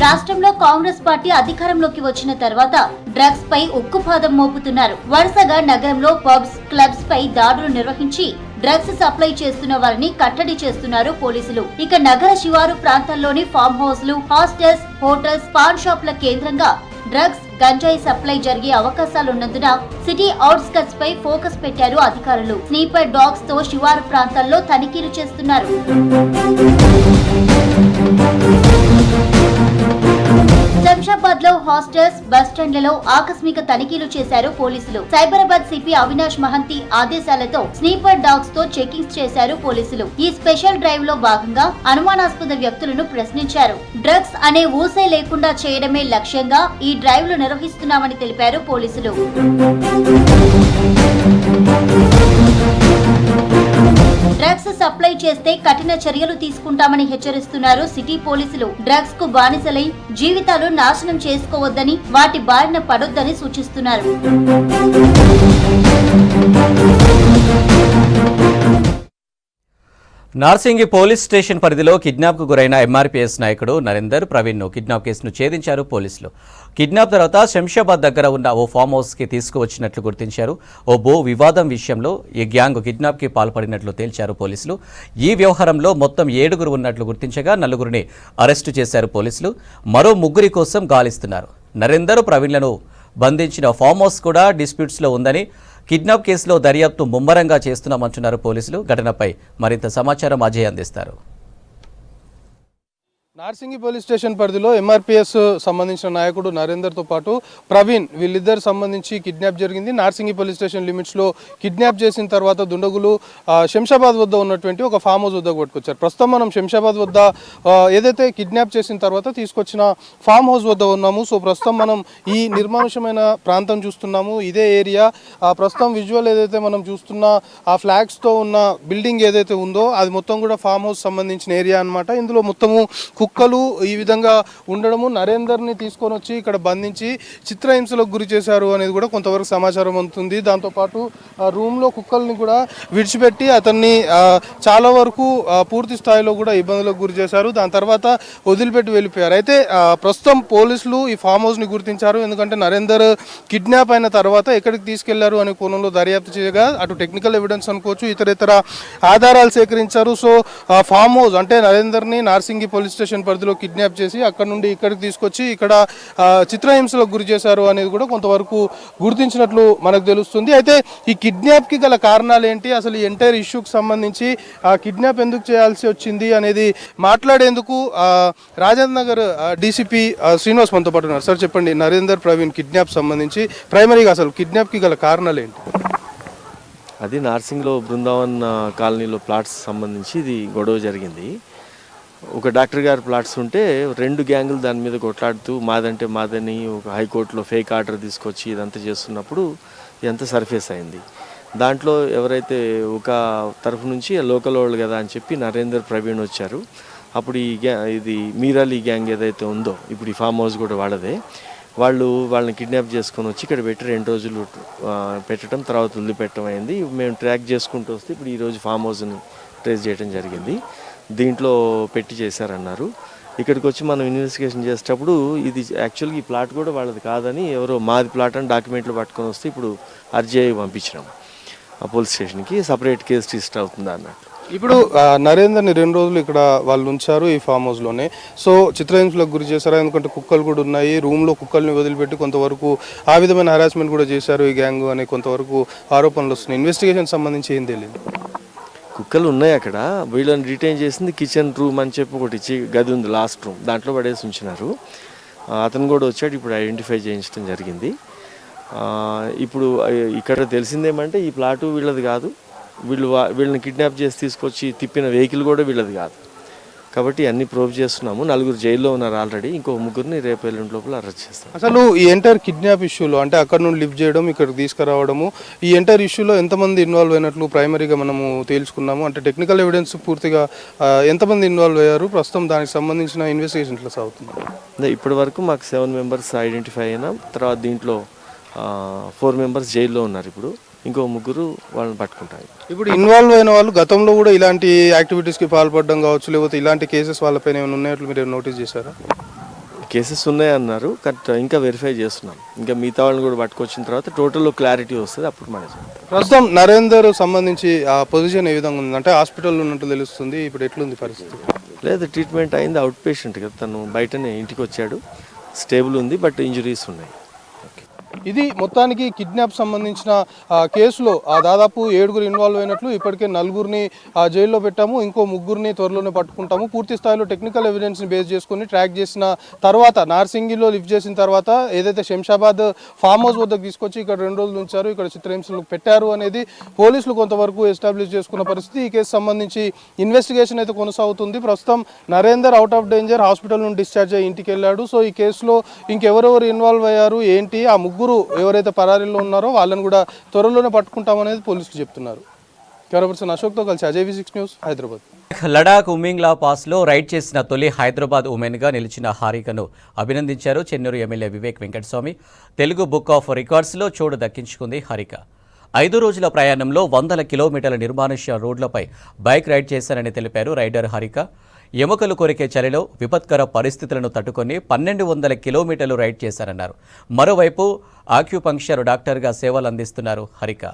రాష్ట్రంలో కాంగ్రెస్ పార్టీ అధికారంలోకి వచ్చిన తర్వాత డ్రగ్స్ పై ఉక్కుపాదం మోపుతున్నారు. వరుసగా నగరంలో పబ్స్, క్లబ్స్ పై దాడులు నిర్వహించి డ్రగ్స్ సప్లై చేస్తున్న వారిని కట్టడి చేస్తున్నారు పోలీసులు. ఇక నగర శివారు ప్రాంతాల్లోని ఫామ్ హౌస్లు, హాస్టల్స్, హోటల్స్, పాన్ షాప్ల కేంద్రంగా డ్రగ్స్, గంజాయి సప్లై జరిగే అవకాశాలున్నందున సిటీ అవుట్స్కర్ట్స్ పై ఫోకస్ పెట్టారు అధికారులు. స్నీపర్ డాగ్స్ తో శివారు ప్రాంతాల్లో తనిఖీలు చేస్తున్నారు. శంషాబాద్ లో హాస్టల్స్, బస్టాండ్లలో ఆకస్మిక తనిఖీలు చేశారు పోలీసులు. సైబరాబాద్ సిపి అవినాష్ మహంతి ఆదేశాలతో స్నీపర్ డాగ్స్ తో చెకింగ్స్ చేశారు పోలీసులు. ఈ స్పెషల్ డ్రైవ్ లో భాగంగా అనుమానాస్పద వ్యక్తులను ప్రశ్నించారు. డ్రగ్స్ అనే ఊసే లేకుండా చేయడమే లక్ష్యంగా ఈ డ్రైవ్ లు నిర్వహిస్తున్నామని తెలిపారు పోలీసులు. డ్రగ్స్ సప్లై చేస్తే కఠిన చర్యలు తీసుకుంటామని హెచ్చరిస్తున్నారు సిటీ పోలీసులు. డ్రగ్స్ కు బానిసలై జీవితాలు నాశనం చేసుకోవద్దని, వాటి బారిన పడొద్దని సూచిస్తున్నారు. నార్సింగి పోలీస్ స్టేషన్ పరిధిలో కిడ్నాప్కు గురైన ఎంఆర్పీఎస్ నాయకుడు నరేందర్ ప్రవీణ్ను కిడ్నాప్ కేసును ఛేదించారు పోలీసులు. కిడ్నాప్ తర్వాత శంషాబాద్ దగ్గర ఉన్న ఓ ఫామ్ హౌస్కి తీసుకువచ్చినట్లు గుర్తించారు. ఓ భూ వివాదం విషయంలో ఈ గ్యాంగ్ కిడ్నాప్కి పాల్పడినట్లు తేల్చారు పోలీసులు. ఈ వ్యవహారంలో మొత్తం 7 ఉన్నట్లు గుర్తించగా 4 అరెస్టు చేశారు పోలీసులు. మరో 3 కోసం గాలిస్తున్నారు. నరేందర్ ప్రవీణ్లను బంధించిన ఫామ్ హౌస్ కూడా డిస్ప్యూట్స్లో ఉందని, కిడ్నాప్ కేసులో దర్యాప్తు ముమ్మరంగా చేస్తున్నామంటున్నారు పోలీసులు. ఘటనపై మరింత సమాచారం అజయ్ అందిస్తారు. నార్సింగి పోలీస్ స్టేషన్ పరిధిలో ఎంఆర్పీఎస్ సంబంధించిన నాయకుడు నరేందర్తో పాటు ప్రవీణ్ వీళ్ళిద్దరు సంబంధించి కిడ్నాప్ జరిగింది. నార్సింగి పోలీస్ స్టేషన్ లిమిట్స్లో కిడ్నాప్ చేసిన తర్వాత దుండగులు శంషాబాద్ వద్ద ఉన్నటువంటి ఒక ఫామ్ హౌస్ వద్ద పట్టుకొచ్చారు. ప్రస్తుతం మనం శంషాబాద్ వద్ద ఏదైతే కిడ్నాప్ చేసిన తర్వాత తీసుకొచ్చిన ఫామ్ హౌస్ వద్ద ఉన్నాము. సో ప్రస్తుతం మనం ఈ నిర్మానుషమైన ప్రాంతం చూస్తున్నాము. ఇదే ఏరియా ప్రస్తుతం విజువల్ ఏదైతే మనం చూస్తున్న ఆ ఫ్లాగ్స్తో ఉన్న బిల్డింగ్ ఏదైతే ఉందో అది మొత్తం కూడా ఫామ్ హౌస్ సంబంధించిన ఏరియా అనమాట. ఇందులో మొత్తము కుక్కలు ఈ విధంగా ఉండడము, నరేందర్ని తీసుకొని వచ్చి ఇక్కడ బంధించి చిత్రహింసలకు గురి చేశారు అనేది కూడా కొంతవరకు సమాచారం అందుతుంది. దాంతోపాటు రూమ్లో కుక్కల్ని కూడా విడిచిపెట్టి అతన్ని చాలా వరకు పూర్తి స్థాయిలో కూడా ఇబ్బందులకు గురి చేశారు. దాని తర్వాత వదిలిపెట్టి వెళ్ళిపోయారు. అయితే ప్రస్తుతం పోలీసులు ఈ ఫామ్ హౌస్ని గుర్తించారు. ఎందుకంటే నరేందర్ కిడ్నాప్ అయిన తర్వాత ఎక్కడికి తీసుకెళ్లారు అనే కోణంలో దర్యాప్తు చేయగా అటు టెక్నికల్ ఎవిడెన్స్ అనుకోవచ్చు, ఇతర ఆధారాలు సేకరించారు. సో ఫామ్ హౌస్ అంటే నరేందర్ని నార్సింగి పోలీస్ స్టేషన్ పరిధిలో కిడ్నాప్ చేసి అక్కడ నుండి ఇక్కడికి తీసుకొచ్చి ఇక్కడ చిత్రహింసలకు గురి చేశారు అనేది కూడా కొంతవరకు గుర్తించినట్లు మనకు తెలుస్తుంది. అయితే ఈ కిడ్నాప్కి గల కారణాలు ఏంటి, అసలు ఈ ఎంటైర్ ఇష్యూకి సంబంధించి కిడ్నాప్ ఎందుకు చేయాల్సి వచ్చింది అనేది మాట్లాడేందుకు రాజేంద్ర నగర్ డీసీపీ శ్రీనివాస్ మనతో పాటు ఉన్నారు. సార్ చెప్పండి, నరేందర్ ప్రవీణ్ కిడ్నాప్ సంబంధించి ప్రైమరీగా అసలు కిడ్నాప్కి గల కారణాలు ఏంటి? అది నార్సింగ్లో బృందావన్ కాలనీలో ప్లాట్స్ సంబంధించి ఇది గొడవ జరిగింది. ఒక డాక్టర్ గారి ప్లాట్స్ ఉంటే 2 గ్యాంగులు దాని మీద కొట్లాడుతూ మాదంటే మాదని ఒక హైకోర్టులో ఫేక్ ఆర్డర్ తీసుకొచ్చి ఇదంతా చేస్తున్నప్పుడు ఇదంతా సర్ఫేస్ అయింది. దాంట్లో ఎవరైతే ఒక తరఫు నుంచి లోకల్ వాళ్ళు కదా అని చెప్పి నరేందర్, ప్రవీణ్ వచ్చారు. అప్పుడు ఇది మీరాలి గ్యాంగ్ ఏదైతే ఉందో ఇప్పుడు ఈ ఫామ్ హౌస్ కూడా వాళ్ళదే, వాళ్ళని కిడ్నాప్ చేసుకొని వచ్చి ఇక్కడ పెట్టి 2 రోజులు పెట్టడం, తర్వాత వదిలిపెట్టడం అయింది. మేము ట్రాక్ చేసుకుంటూ వస్తే ఇప్పుడు ఈరోజు ఫామ్ హౌస్ని ట్రేస్ చేయడం జరిగింది. దీంట్లో పెట్టి చేశారన్నారు. ఇక్కడికి వచ్చి మనం ఇన్వెస్టిగేషన్ చేసేటప్పుడు ఇది యాక్చువల్గా ఈ ప్లాట్ కూడా వాళ్ళది కాదని ఎవరో మాది ప్లాట్ అని డాక్యుమెంట్లు పట్టుకొని వస్తే ఇప్పుడు ఆర్జీఐ పంపించినాం ఆ పోలీస్ స్టేషన్కి. సపరేట్ కేసు రిజిస్టర్ అవుతుంది అన్నట్టు. ఇప్పుడు నరేందర్ని 2 రోజులు ఇక్కడ వాళ్ళు ఉంచారు ఈ ఫామ్ హౌస్లోనే. సో చిత్రహింసలకు గురి చేశారు, ఎందుకంటే కుక్కలు కూడా ఉన్నాయి, రూమ్లో కుక్కల్ని వదిలిపెట్టి కొంతవరకు ఆ విధమైన హరాస్మెంట్ కూడా చేశారు ఈ గ్యాంగ్ అనే కొంతవరకు ఆరోపణలు వస్తున్నాయి. ఇన్వెస్టిగేషన్ సంబంధించి ఏం తెలియదు. కుక్కలు ఉన్నాయి అక్కడ, వీళ్ళని రిటైన్ చేసింది కిచెన్ రూమ్ అని చెప్పి ఒకటి గది ఉంది, లాస్ట్ రూమ్, దాంట్లో పడేసి ఉంచినారు. అతను కూడా వచ్చాడు, ఇప్పుడు ఐడెంటిఫై చేయించడం జరిగింది. ఇప్పుడు ఇక్కడ తెలిసిందేమంటే ఈ ప్లాటు వీళ్ళది కాదు, వీళ్ళని కిడ్నాప్ చేసి తీసుకొచ్చి తిప్పిన వెహికల్ కూడా వీళ్ళది కాదు. కాబట్టి అన్ని ప్రూవ్ చేస్తున్నాము. 4 జైల్లో ఉన్నారు ఆల్రెడీ, ఇంకో 3 రేపు ఎల్లుండి లోపల అరెస్ట్ చేస్తాం. అసలు ఈ ఎంటైర్ కిడ్నాప్ ఇష్యూలో అంటే అక్కడ నుండి లిఫ్ట్ చేయడం, ఇక్కడికి తీసుకురావడము, ఈ ఎంటైర్ ఇష్యూలో ఎంతమంది ఇన్వాల్వ్ అయినట్లు ప్రైమరీగా మనము తేల్చుకున్నాము. అంటే టెక్నికల్ ఎవిడెన్స్ పూర్తిగా ఎంతమంది ఇన్వాల్వ్ అయ్యారు, ప్రస్తుతం దానికి సంబంధించిన ఇన్వెస్టిగేషన్ ఎట్లా సాగుతుంది? ఇప్పటి వరకు మాకు 7 మెంబర్స్ ఐడెంటిఫై అయినాం. తర్వాత దీంట్లో 4 మెంబర్స్ జైల్లో ఉన్నారు. ఇప్పుడు ఇంకో 3 వాళ్ళని పట్టుకుంటారు. ఇప్పుడు ఇన్వాల్వ్ అయిన వాళ్ళు గతంలో కూడా ఇలాంటి యాక్టివిటీస్కి పాల్పడడం కావచ్చు, లేకపోతే ఇలాంటి కేసెస్ వాళ్ళపైన ఏమైనా ఉన్నట్లు మీరు నోటీస్ చేశారా? కేసెస్ ఉన్నాయన్నారు, కరెక్ట్, ఇంకా వెరిఫై చేస్తున్నాం. ఇంకా మిగతా వాళ్ళని కూడా పట్టుకొచ్చిన తర్వాత టోటల్లో క్లారిటీ వస్తుంది, అప్పుడు మనం చెప్తాం. ప్రస్తుతం నరేందర్ సంబంధించి ఆ పొజిషన్ ఏ విధంగా ఉంది? అంటే హాస్పిటల్లో ఉన్నట్టు తెలుస్తుంది, ఇప్పుడు ఎట్లుంది పరిస్థితి? లేదు, ట్రీట్మెంట్ అయింది, అవుట్ పేషెంట్ కదా, తను బయటనే ఇంటికి వచ్చాడు, స్టేబుల్ ఉంది, బట్ ఇంజురీస్ ఉన్నాయి. ఇది మొత్తానికి కిడ్నాప్ సంబంధించిన కేసులో దాదాపు 7 ఇన్వాల్వ్ అయినట్లు, ఇప్పటికే 4 జైల్లో పెట్టాము, ఇంకో 3 త్వరలోనే పట్టుకుంటాము. పూర్తి స్థాయిలో టెక్నికల్ ఎవిడెన్స్ని బేస్ చేసుకుని ట్రాక్ చేసిన తర్వాత, నార్సింగిలో లిఫ్ట్ చేసిన తర్వాత ఏదైతే శంషాబాద్ ఫామ్ హౌస్ వద్దకు తీసుకొచ్చి ఇక్కడ 2 రోజులు ఉంచారు, ఇక్కడ చిత్రహింసలు పెట్టారు అనేది పోలీసులు కొంతవరకు ఎస్టాబ్లిష్ చేసుకున్న పరిస్థితి. ఈ కేసు సంబంధించి ఇన్వెస్టిగేషన్ అయితే కొనసాగుతుంది. ప్రస్తుతం Narender out of danger, hospital నుండి డిశ్చార్జ్ అయ్యి ఇంటికి వెళ్ళాడు. సో ఈ కేసులో ఇంకెవరెవరు ఇన్వాల్వ్ అయ్యారు ఏంటి, ఆ 3 ఎవరైతే పరారీలో ఉన్నారో వాళ్ళని కూడా త్వరలోనే పట్టుకుంటామనేది పోలీసులు చెప్తున్నారు. కెమెరా పర్సన్ అశోక్తో కలిసి అజయ్ V6 న్యూస్, హైదరాబాద్. లడాక్ ఉమింగ్లా పాస్లో రైడ్ చేసిన తొలి హైదరాబాద్ ఉమెన్గా నిలిచిన హారికను అభినందించారు Chennur MLA Vivek Venkataswamy. Telugu book of రికార్డ్స్లో చోటు దక్కించుకుంది హారిక. 5 రోజుల ప్రయాణంలో 100 కిలోమీటర్ల నిర్మానుష్య రోడ్లపై బైక్ రైడ్ చేశారని తెలిపారు రైడర్ హారిక. ఎముకలు కొరికే చలిలో విపత్కర పరిస్థితులను తట్టుకొని 1200 కిలోమీటర్లు రైడ్ చేశారన్నారు. మరోవైపు ఆక్యుపంక్చర్ డాక్టర్గా సేవలు అందిస్తున్నారు హారిక.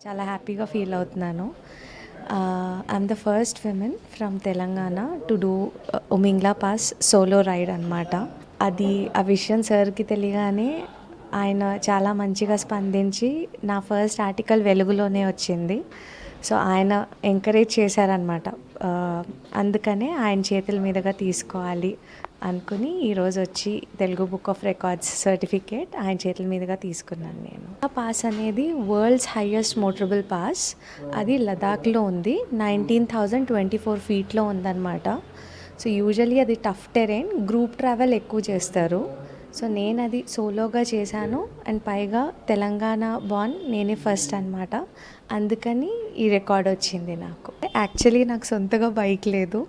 చాలా హ్యాపీగా ఫీల్ అవుతున్నాను. I'm the first women from Telangana to do Umling La pass solo ride అనమాట. అది ఆ విషయం సార్కి తెలియగానే ఆయన చాలా మంచిగా స్పందించి నా ఫస్ట్ ఆర్టికల్ వెలుగులోనే వచ్చింది. సో ఆయన ఎంకరేజ్ చేశారనమాట. అందుకనే ఆయన చేతుల మీదుగా తీసుకోవాలి అనుకుని ఈరోజు వచ్చి Telugu book of records certificate ఆయన చేతుల మీదుగా తీసుకున్నాను నేను. ఆ పాస్ అనేది వరల్డ్స్ హైయెస్ట్ మోటరబుల్ పాస్. అది లదాఖ్లో ఉంది, 19,024 ఫీట్లో ఉందన్నమాట. సో యూజువలీ అది టఫ్ టెరైన్, గ్రూప్ ట్రావెల్ ఎక్కువ చేస్తారు. సో నేను అది సోలోగా చేశాను, అండ్ పైగా తెలంగాణ బాన్ నేనే ఫస్ట్ అనమాట. అందుకని ఈ రికార్డ్ వచ్చింది నాకు. యాక్చువల్లీ నాకు సొంతగా బైక్ లేదు,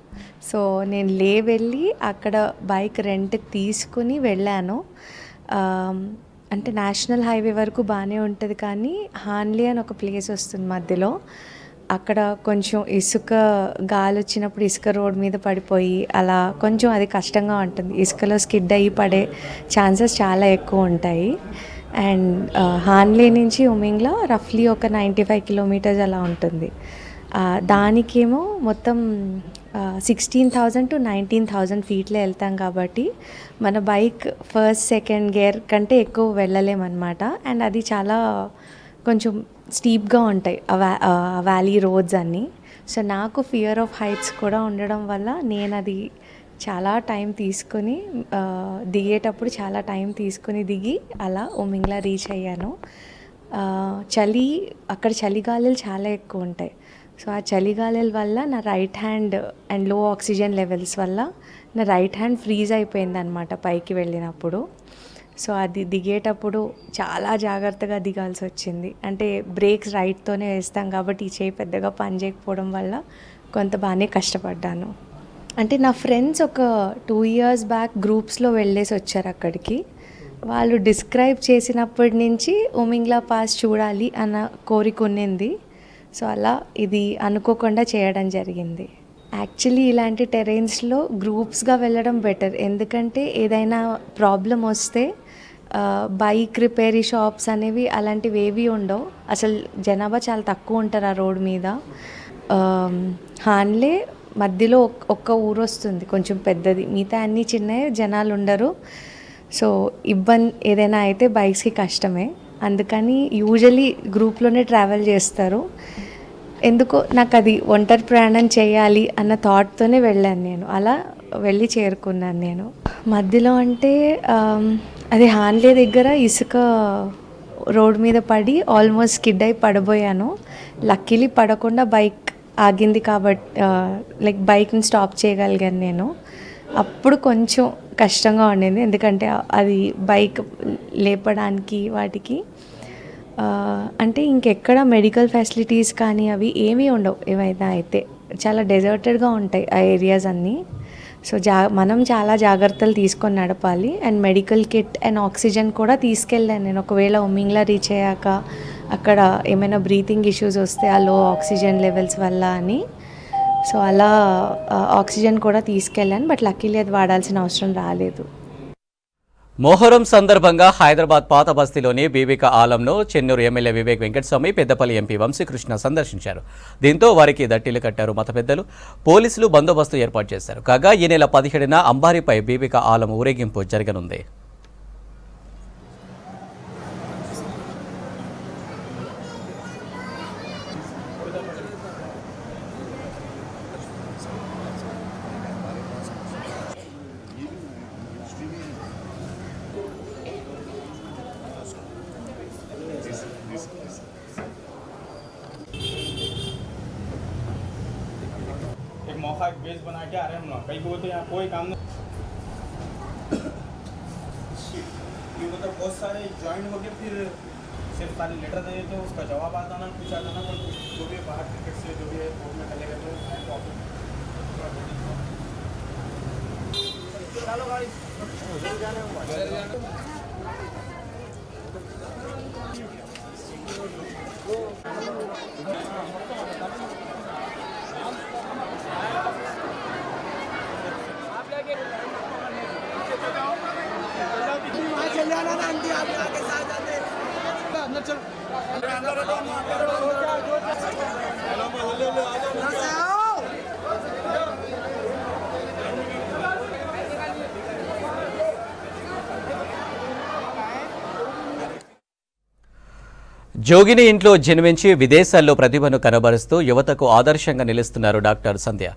సో నేను వెళ్ళి అక్కడ బైక్ రెంట్కి తీసుకుని వెళ్ళాను. అంటే నేషనల్ హైవే వరకు బాగానే ఉంటుంది, కానీ హాన్లీ అని ఒక ప్లేస్ వస్తుంది మధ్యలో, అక్కడ కొంచెం ఇసుక గాలి వచ్చినప్పుడు ఇసుక రోడ్ మీద పడిపోయి అలా కొంచెం అది కష్టంగా ఉంటుంది. ఇసుకలో స్కిడ్ అయ్యి పడే ఛాన్సెస్ చాలా ఎక్కువ ఉంటాయి. అండ్ హాన్లీ నుంచి ఉమింగ్లా రఫ్లీ ఒక 95 కిలోమీటర్స్ అలా ఉంటుంది. దానికేమో మొత్తం 16,000 to 19,000 ఫీట్లో వెళ్తాం కాబట్టి మన బైక్ ఫస్ట్ సెకండ్ గేర్ కంటే ఎక్కువ వెళ్ళలేమన్నమాట. అండ్ అది చాలా కొంచెం స్టీప్గా ఉంటాయి వ్యాలీ రోడ్స్ అన్నీ. సో నాకు ఫియర్ ఆఫ్ హైట్స్ కూడా ఉండడం వల్ల నేను అది చాలా టైం తీసుకొని దిగేటప్పుడు చాలా టైం తీసుకొని దిగి అలా ఉమింగ్లా రీచ్ అయ్యాను. చలి అక్కడ చలిగాలులు చాలా ఎక్కువ ఉంటాయి. సో ఆ చలిగాలుల వల్ల నా రైట్ హ్యాండ్ అండ్ లో ఆక్సిజన్ లెవెల్స్ వల్ల నా రైట్ హ్యాండ్ ఫ్రీజ్ అయిపోయింది అనమాట పైకి వెళ్ళినప్పుడు. సో అది దిగేటప్పుడు చాలా జాగ్రత్తగా దిగాల్సి వచ్చింది. అంటే బ్రేక్స్ రైట్తోనే వేస్తాం కాబట్టి ఈ చేయి పెద్దగా పని చేయకపోవడం వల్ల కొంత బాగానే కష్టపడ్డాను. అంటే నా ఫ్రెండ్స్ ఒక 2 years బ్యాక్ గ్రూప్స్లో వెళ్ళేసి వచ్చారు అక్కడికి. వాళ్ళు డిస్క్రైబ్ చేసినప్పటి నుంచి ఉమింగ్లా పాస్ చూడాలి అన్న కోరిక ఉన్నింది. సో అలా ఇది అనుకోకుండా చేయడం జరిగింది. యాక్చువల్లీ ఇలాంటి టెరైన్స్లో గ్రూప్స్గా వెళ్ళడం బెటర్. ఎందుకంటే ఏదైనా ప్రాబ్లం వస్తే బైక్ రిపేరీ షాప్స్ అనేవి అలాంటివి ఏవి ఉండవు. అసలు జనాభా చాలా తక్కువ ఉంటారు ఆ రోడ్ మీద. హాన్లే మధ్యలో ఒక్క ఊరు వస్తుంది కొంచెం పెద్దది, మిగతా అన్నీ చిన్నవి, జనాలు ఉండరు. సో ఇబ్బంది ఏదైనా అయితే బైక్స్కి కష్టమే. అందుకని యూజువలీ గ్రూప్లోనే ట్రావెల్ చేస్తారు. ఎందుకో నాకు అది ఒంటరి ప్రయాణం చేయాలి అన్న థాట్తోనే వెళ్ళాను నేను. అలా వెళ్ళి చేరుకున్నాను నేను. మధ్యలో అంటే అది హాన్లే దగ్గర ఇసుక రోడ్ మీద పడి ఆల్మోస్ట్ స్కిడ్ అయి పడబోయాను. లక్కీలీ పడకుండా బైక్ ఆగింది కాబట్టి లైక్ బైక్ని స్టాప్ చేయగలిగాను నేను. అప్పుడు కొంచెం కష్టంగా ఉండింది, ఎందుకంటే అది బైక్ లేపడానికి వాటికి అంటే ఇంకెక్కడ మెడికల్ ఫెసిలిటీస్ కానీ అవి ఏమీ ఉండవు. ఏవైనా అయితే చాలా డెజర్టెడ్గా ఉంటాయి ఆ ఏరియాస్ అన్నీ. సో మనం చాలా జాగ్రత్తలు తీసుకొని నడపాలి. And medical kit and oxygen కూడా తీసుకెళ్ళాను నేను. ఒకవేళ ఉమింగ్లా రీచ్ అయ్యాక అక్కడ ఏమైనా బ్రీతింగ్ ఇష్యూస్ వస్తే ఆ లో ఆక్సిజన్ లెవెల్స్ వల్ల అని. సో అలా ఆక్సిజన్ కూడా తీసుకెళ్ళాను. బట్ లక్కీలీ అది వాడాల్సిన అవసరం రాలేదు. మొహరం సందర్భంగా హైదరాబాద్ పాత బస్తీలోని బీబీకా ఆలంను చెన్నూరు ఎమ్మెల్యే వివేక్ వెంకటస్వామి, పెద్దపల్లి ఎంపీ వంశీకృష్ణ సందర్శించారు. దీంతో వారికి దట్టీలు కట్టారు మత పెద్దలు. పోలీసులు బందోబస్తు ఏర్పాటు చేశారు. కాగా ఈ నెల 17న అంబారీపై బీబీకా ఆలం ఊరేగింపు జరగనుంది. एक मौका एक बेस बना के आ रहे हैं हम लोग. कहीं को तो यहाँ कोई काम नहीं. ये मतलब बहुत सारे ज्वाइन हो गए, फिर सिर्फ खाली लेटर दे तो उसका जवाब आता ना, पूछा जाना, पर जो भी बाहर क्रिकेट से जो भी है कोर्ट में चले गए तो चलो गाड़ी జోగిని ఇంట్లో జన్మించి విదేశాల్లో ప్రతిభను కనబరుస్తూ యువతకు ఆదర్శంగా నిలుస్తున్నారు డాక్టర్ సంధ్య.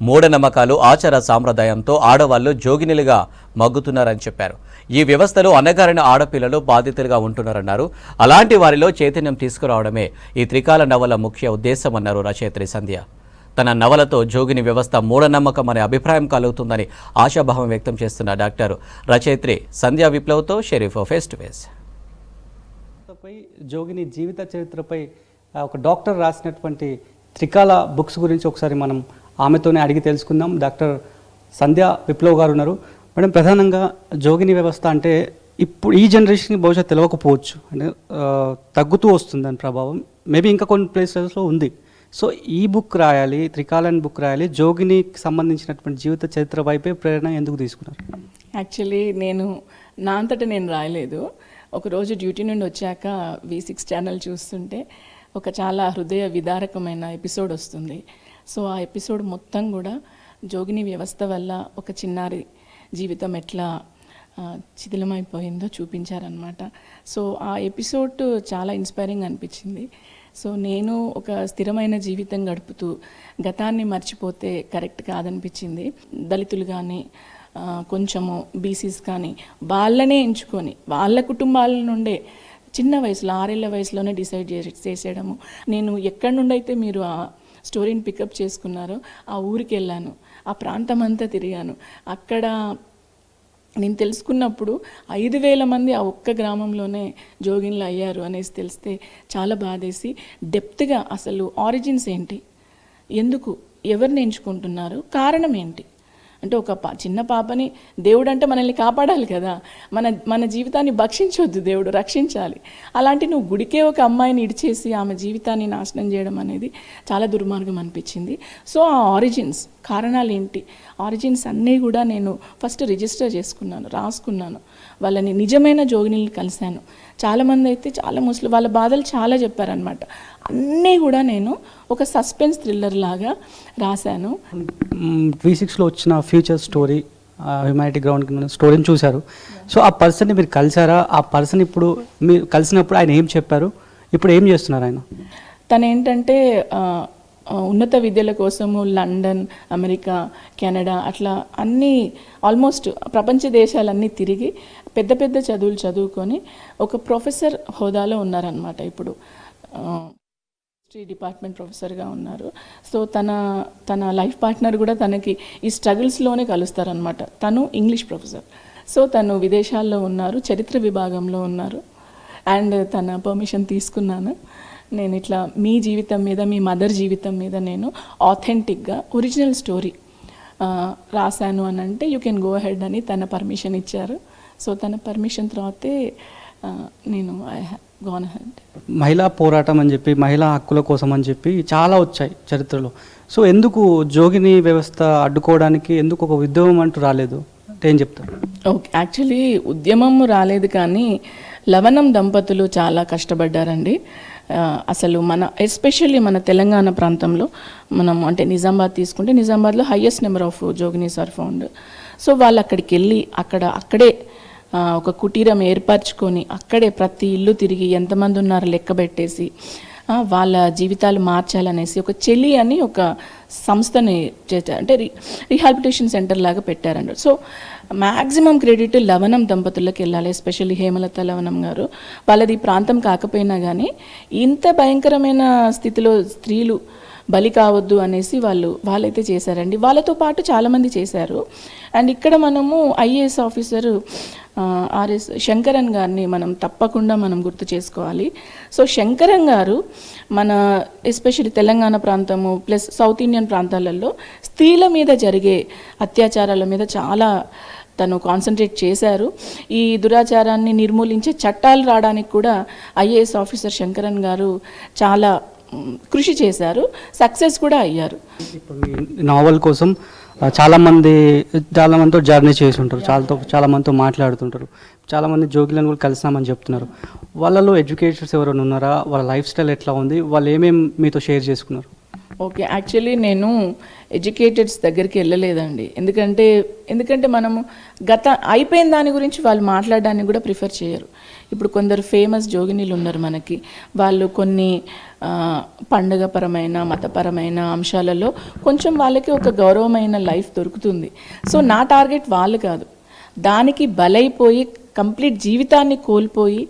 మూఢనమ్మకాలు, ఆచార సాంప్రదాయంతో ఆడవాళ్లు జోగినిలుగా మగ్గుతున్నారని చెప్పారు. ఈ వ్యవస్థలో అణగారిన ఆడపిల్లలు బాధితులుగా ఉంటున్నారన్నారు. అలాంటి వారిలో చైతన్యం తీసుకురావడమే ఈ త్రికాల నవల ముఖ్య ఉద్దేశమన్నారు రచయిత్రి సంధ్య. తన నవలతో జోగిని వ్యవస్థ మూఢనమ్మకం అనే అభిప్రాయం కలుగుతుందని ఆశాభావం వ్యక్తం చేస్తున్న డాక్టర్ రచయిత్రి సంధ్య విప్లవ్తో షరీఫ్ ఫేస్ టు ఫేస్. జోగిని జీవిత చరిత్రపై ఒక డాక్టర్ రాసినటువంటి త్రికాల బుక్స్ గురించి ఒకసారి మనం ఆమెతోనే అడిగి తెలుసుకుందాం. డాక్టర్ సంధ్య విప్లవ్ గారు ఉన్నారు. మేడం, ప్రధానంగా జోగిని వ్యవస్థ అంటే ఇప్పుడు ఈ జనరేషన్కి బహుశా తెలియకపోవచ్చు, అంటే తగ్గుతూ వస్తుంది దాని ప్రభావం. మేబీ ఇంకా కొన్ని ప్లేసెస్లో ఉంది. సో ఈ బుక్ రాయాలి, త్రికాలని బుక్ రాయాలి, జోగినికి సంబంధించినటువంటి జీవిత చరిత్ర వైపే ప్రేరణ ఎందుకు తీసుకున్నారు? యాక్చువల్లీ నా అంతటా నేను రాయలేదు. ఒకరోజు డ్యూటీ నుండి వచ్చాక V6 ఛానల్ చూస్తుంటే ఒక చాలా హృదయ విదారకమైన ఎపిసోడ్ వస్తుంది. సో ఆ ఎపిసోడ్ మొత్తం కూడా జోగిని వ్యవస్థ వల్ల ఒక చిన్నారి జీవితం ఎట్లా శిథిలమైపోయిందో చూపించారనమాట. సో ఆ ఎపిసోడ్ చాలా ఇన్స్పైరింగ్ అనిపించింది. సో నేను ఒక స్థిరమైన జీవితం గడుపుతూ గతాన్ని మర్చిపోతే కరెక్ట్ కాదనిపించింది. దళితులు కానీ కొంచెము బీసీస్ కానీ వాళ్ళనే ఎంచుకొని వాళ్ళ కుటుంబాల నుండే చిన్న వయసులో 6 ఏళ్ల వయసులోనే డిసైడ్ చేసేయడము. నేను ఎక్కడి నుండి అయితే మీరు ఆ స్టోరీని పికప్ చేసుకున్నారో ఆ ఊరికి వెళ్ళాను, ఆ ప్రాంతం అంతా తిరిగాను. అక్కడ నేను తెలుసుకున్నప్పుడు 5,000 మంది ఆ ఒక్క గ్రామంలోనే జోగిన్లు అయ్యారు అనేసి తెలిస్తే చాలా బాధేసి డెప్త్గా అసలు ఆరిజిన్స్ ఏంటి, ఎందుకు, ఎవరిని ఎంచుకుంటున్నారు, కారణం ఏంటి, అంటే ఒక చిన్న పాపని దేవుడు అంటే మనల్ని కాపాడాలి కదా, మన జీవితాన్ని భక్షించొద్దు, దేవుడు రక్షించాలి. అలాంటి నువ్వు గుడికే ఒక అమ్మాయిని ఇడిచేసి ఆమె జీవితాన్ని నాశనం చేయడం అనేది చాలా దుర్మార్గం అనిపించింది. సో ఆ ఆరిజిన్స్, కారణాలు ఏంటి, ఆరిజిన్స్ అన్నీ కూడా నేను ఫస్ట్ రిజిస్టర్ చేసుకున్నాను, రాసుకున్నాను. వాళ్ళని నిజమైన జోగినీల్ని కలిశాను. చాలామంది అయితే చాలా ముస్లిం వాళ్ళ బాధలు చాలా చెప్పారనమాట. అన్నీ కూడా నేను ఒక సస్పెన్స్ థ్రిల్లర్ లాగా రాశాను. V6లో వచ్చిన ఫ్యూచర్ స్టోరీ హ్యుమానిటీ గ్రౌండ్ స్టోరీని చూశారు. సో ఆ పర్సన్ని మీరు కలిసారా? ఆ పర్సన్ ఇప్పుడు మీరు కలిసినప్పుడు ఆయన ఏం చెప్పారు, ఇప్పుడు ఏం చేస్తున్నారు ఆయన? తను ఏంటంటే ఉన్నత విద్యల కోసము లండన్, అమెరికా, కెనడా అట్లా అన్నీ ఆల్మోస్ట్ ప్రపంచ దేశాలన్నీ తిరిగి పెద్ద పెద్ద చదువులు చదువుకొని ఒక ప్రొఫెసర్ హోదాలో ఉన్నారనమాట. ఇప్పుడు హిస్టరీ డిపార్ట్మెంట్ ప్రొఫెసర్గా ఉన్నారు. సో తన లైఫ్ పార్ట్నర్ కూడా తనకి ఈ స్ట్రగుల్స్లోనే కలుస్తారనమాట. తను ఇంగ్లీష్ ప్రొఫెసర్. సో తను విదేశాల్లో ఉన్నారు, చరిత్ర విభాగంలో ఉన్నారు. అండ్ తన పర్మిషన్ తీసుకున్నాను. నేను ఇట్లా మీ జీవితం మీద, మీ మదర్ జీవితం మీద నేను ఆథెంటిక్గా ఒరిజినల్ స్టోరీ రాశాను అని అంటే యూ కెన్ గో హెడ్ అని తన పర్మిషన్ ఇచ్చారు. సో తన పర్మిషన్ తర్వాతే నేను ఐ హ్యావ్ గోన్ హెడ్. మహిళా పోరాటం అని చెప్పి, మహిళా హక్కుల కోసం అని చెప్పి చాలా వచ్చాయి చరిత్రలో. సో ఎందుకు జోగిని వ్యవస్థ అడ్డుకోవడానికి ఎందుకు ఒక ఉద్యమం అంటూ రాలేదు అంటే ఏం చెప్తారు? ఓకే, యాక్చువల్లీ ఉద్యమం రాలేదు, కానీ లవణం దంపతులు చాలా కష్టపడ్డారండి. అసలు ఎస్పెషల్లీ మన తెలంగాణ ప్రాంతంలో మనం అంటే నిజామాబాద్ తీసుకుంటే నిజామాబాద్లో highest number of joginis are found. So వాళ్ళు అక్కడికి వెళ్ళి అక్కడే ఒక కుటీరం ఏర్పరచుకొని అక్కడే ప్రతి ఇల్లు తిరిగి ఎంతమంది ఉన్నారో లెక్క పెట్టేసి వాళ్ళ జీవితాలు మార్చాలనేసి ఒక చెలి అని ఒక సంస్థని అంటే రీహాబిలిటేషన్ సెంటర్ లాగా పెట్టారండి. సో మ్యాక్సిమం క్రెడిట్ లవణం దంపతులకు వెళ్ళాలి, ఎస్పెషల్లీ హేమలత లవణం గారు. వాళ్ళది ప్రాంతం కాకపోయినా కానీ ఇంత భయంకరమైన స్థితిలో స్త్రీలు బలి కావద్దు అనేసి వాళ్ళైతే చేశారండి. వాళ్ళతో పాటు చాలామంది చేశారు. అండ్ ఇక్కడ మనము ఐఏఎస్ ఆఫీసరు ఆర్ఎస్ శంకరన్ గారిని మనం తప్పకుండా గుర్తు చేసుకోవాలి. సో శంకరన్ గారు మన ఎస్పెషల్లీ తెలంగాణ ప్రాంతము ప్లస్ సౌత్ ఇండియన్ ప్రాంతాలలో స్త్రీల మీద జరిగే అత్యాచారాల మీద చాలా తను కాన్సన్ట్రేట్ చేశారు. ఈ దురాచారాన్ని నిర్మూలించే చట్టాలు రావడానికి కూడా ఐఏఎస్ ఆఫీసర్ శంకరన్ గారు చాలా కృషి చేశారు, సక్సెస్ కూడా అయ్యారు. ఇప్పుడు ఈ నావల్ కోసం చాలామందితో జర్నీ చేసి ఉంటారు, చాలా మందితో మాట్లాడుతుంటారు, చాలామంది జోగిలను కూడా కలిసామని చెప్తున్నారు. వాళ్ళలో ఎడ్యుకేటర్స్ ఎవరైనా ఉన్నారా? వాళ్ళ లైఫ్ స్టైల్ ఎట్లా ఉంది? వాళ్ళు ఏమేమి మీతో షేర్ చేసుకున్నారు? ఓకే, యాక్చువల్లీ నేను ఎడ్యుకేటెడ్స్ దగ్గరికి వెళ్ళలేదండి. ఎందుకంటే మనము అయిపోయిన దాని గురించి వాళ్ళు మాట్లాడడానికి కూడా ప్రిఫర్ చేయరు. ఇప్పుడు కొందరు ఫేమస్ జోగినీలు ఉన్నారు మనకి, వాళ్ళు కొన్ని పండుగపరమైన మతపరమైన అంశాలలో కొంచెం వాళ్ళకి ఒక గౌరవమైన లైఫ్ దొరుకుతుంది. సో నా టార్గెట్ వాళ్ళు కాదు, దానికి బలైపోయి కంప్లీట్ జీవితాన్ని కోల్పోయి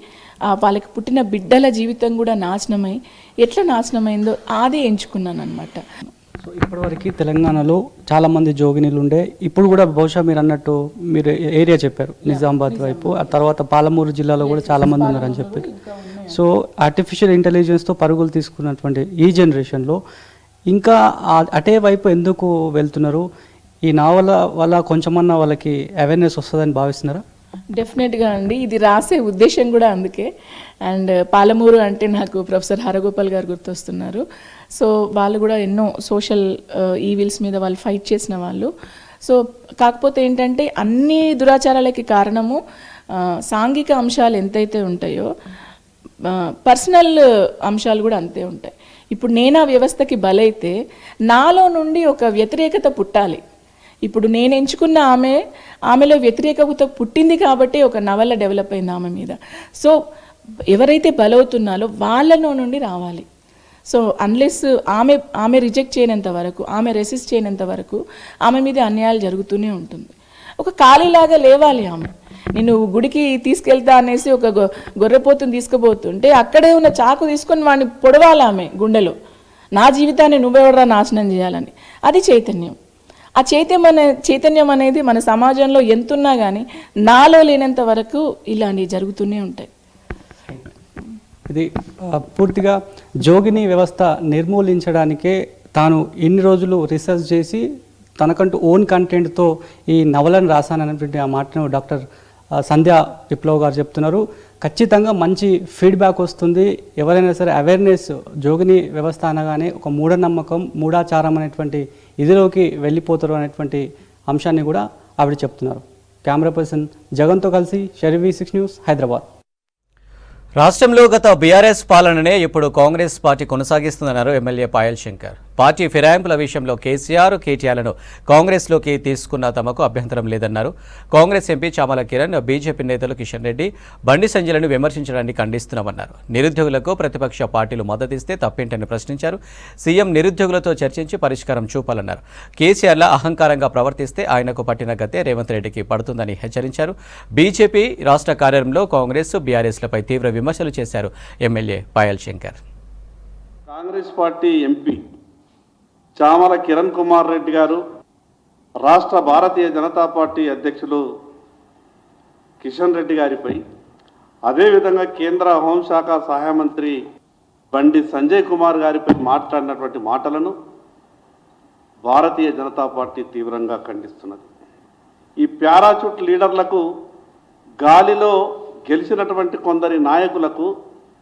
వాళ్ళకి పుట్టిన బిడ్డల జీవితం కూడా నాశనమై ఎట్లా నాశనమైందో అదే ఎంచుకున్నాను అనమాట. సో ఇప్పటివరకు తెలంగాణలో చాలామంది జోగినీలు ఉండే, ఇప్పుడు కూడా బహుశా మీరు అన్నట్టు మీరు ఏరియా చెప్పారు నిజామాబాద్ వైపు, ఆ తర్వాత పాలమూరు జిల్లాలో కూడా చాలామంది ఉన్నారని చెప్పారు. సో ఆర్టిఫిషియల్ ఇంటెలిజెన్స్తో పరుగులు తీసుకున్నటువంటి ఈ జనరేషన్లో ఇంకా అటే వైపు ఎందుకు వెళ్తున్నారు? ఈ నావల వల్ల కొంచెమన్నా వాళ్ళకి అవేర్నెస్ వస్తుందని భావిస్తున్నారా? డెఫినెట్గా అండి, ఇది రాసే ఉద్దేశం కూడా అందుకే. అండ్ పాలమూరు అంటే నాకు ప్రొఫెసర్ హరగోపాల్ గారు గుర్తొస్తున్నారు. సో వాళ్ళు కూడా ఎన్నో సోషల్ ఈవిల్స్ మీద వాళ్ళు ఫైట్ చేసిన వాళ్ళు. సో కాకపోతే ఏంటంటే అన్ని దురాచారాలకి కారణము సాంఘిక అంశాలు ఎంతైతే ఉంటాయో పర్సనల్ అంశాలు కూడా అంతే ఉంటాయి. ఇప్పుడు నేను ఆ వ్యవస్థకి బలైతే నాలో నుండి ఒక వ్యతిరేకత పుట్టాలి. ఇప్పుడు నేను ఎంచుకున్న ఆమెలో వ్యతిరేకత పుట్టింది కాబట్టి ఒక నవల డెవలప్ అయింది ఆమె మీద. సో ఎవరైతే బలవుతున్నారో వాళ్ళలో నుండి రావాలి. సో అన్లెస్ ఆమె రిజెక్ట్ చేయనంత వరకు, ఆమె రెసిస్ట్ చేయనంత వరకు ఆమె మీద అన్యాయాలు జరుగుతూనే ఉంటుంది. ఒక ఖాళీలాగా లేవాలి ఆమె. నేను గుడికి తీసుకెళ్తా అనేసి ఒక గొర్రెపోతుని తీసుకుపోతుంటే అక్కడే ఉన్న చాకు తీసుకొని వాడిని పొడవాలి ఆమె గుండెలో, నా జీవితాన్ని నువ్వెవడరా నాశనం చేయాలని. అది చైతన్యం. ఆ చైతన్యం అనేది మన సమాజంలో ఎంతున్నా కానీ నాలో లేనంత వరకు ఇలాంటివి జరుగుతూనే ఉంటాయి. ఇది పూర్తిగా జోగిని వ్యవస్థ నిర్మూలించడానికే తాను ఇన్ని రోజులు రీసెర్చ్ చేసి తనకంటూ ఓన్ కంటెంట్తో ఈ నవలను రాశాననేటువంటి ఆ మాటను డాక్టర్ సంధ్యా విప్లవ్ గారు చెప్తున్నారు. ఖచ్చితంగా మంచి ఫీడ్బ్యాక్ వస్తుంది. ఎవరైనా సరే అవేర్నెస్, జోగిని వ్యవస్థ అనగానే ఒక మూఢనమ్మకం, మూఢాచారం అనేటువంటి ఇదిలోకి వెళ్ళిపోతారు అనేటువంటి అంశాన్ని కూడా ఆవిడ చెప్తున్నారు. కెమెరా పర్సన్ జగన్తో కలిసి షరీఫ్ V6 న్యూస్, హైదరాబాద్. రాష్ట్రంలో గత బీఆర్ఎస్ పాలననే ఇప్పుడు కాంగ్రెస్ పార్టీ కొనసాగిస్తుందన్నారు ఎమ్మెల్యే పాయల్ శంకర్. పార్టీ ఫిరాయింపుల విషయంలో కేసీఆర్, కేటీఆర్లను కాంగ్రెస్లోకి తీసుకున్న తమకు అభ్యంతరం లేదన్నారు. కాంగ్రెస్ ఎంపీ చామల కిరణ్, బీజేపీ నేతలు కిషన్ రెడ్డి, బండి సంజయ్లను విమర్శించడాన్ని ఖండిస్తున్నామన్నారు. నిరుద్యోగులకు ప్రతిపక్ష పార్టీలు మద్దతిస్తే తప్పేంటని ప్రశ్నించారు. సీఎం నిరుద్యోగులతో చర్చించి పరిష్కారం చూపాలన్నారు. కేసీఆర్ల అహంకారంగా ప్రవర్తిస్తే ఆయనకు పట్టిన గతే రేవంత్ రెడ్డికి పడుతుందని హెచ్చరించారు. బీజేపీ రాష్ట్ర కార్యాలయంలో కాంగ్రెస్, బీఆర్ఎస్లపై తీవ్ర విమర్శలు చేశారు MLA Payal Shankar. Congress party MP Chamala Kiran Kumar Reddy గారు, రాష్ట్ర భారతీయ జనతా పార్టీ అధ్యక్షులు కిషన్ రెడ్డి గారిపై, అదేవిధంగా కేంద్ర హోంశాఖ సహాయ మంత్రి బండి సంజయ్ కుమార్ గారిపై మాట్లాడినటువంటి మాటలను భారతీయ జనతా పార్టీ తీవ్రంగా ఖండిస్తున్నది. ఈ పారాచూట్ లీడర్లకు, గాలిలో గెలిచినటువంటి కొందరి నాయకులకు,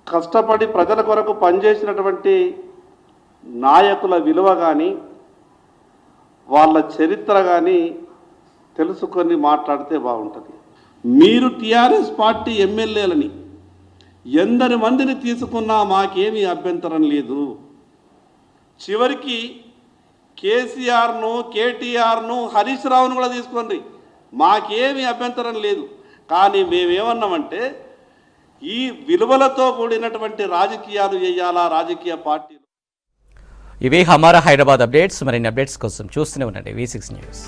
కష్టపడి ప్రజల కొరకు పనిచేసినటువంటి నాయకుల విలువ కానీ వాళ్ళ చరిత్ర కానీ తెలుసుకొని మాట్లాడితే బాగుంటుంది. మీరు టీఆర్ఎస్ పార్టీ ఎమ్మెల్యేలని ఎందరి మందిని తీసుకున్నా మాకేమీ అభ్యంతరం లేదు. చివరికి కేసీఆర్ను, కేటీఆర్ను, హరీష్ రావును కూడా తీసుకోండి, మాకేమీ అభ్యంతరం లేదు. కానీ మేమేమన్నామంటే ఈ విలువలతో కూడినటువంటి రాజకీయాలు చేయాలా రాజకీయ పార్టీలు. ఇవి హమారా హైదరాబాద్ అప్డేట్స్. మరిన్ని అప్డేట్స్ కోసం చూస్తూనే ఉండండి V6 న్యూస్.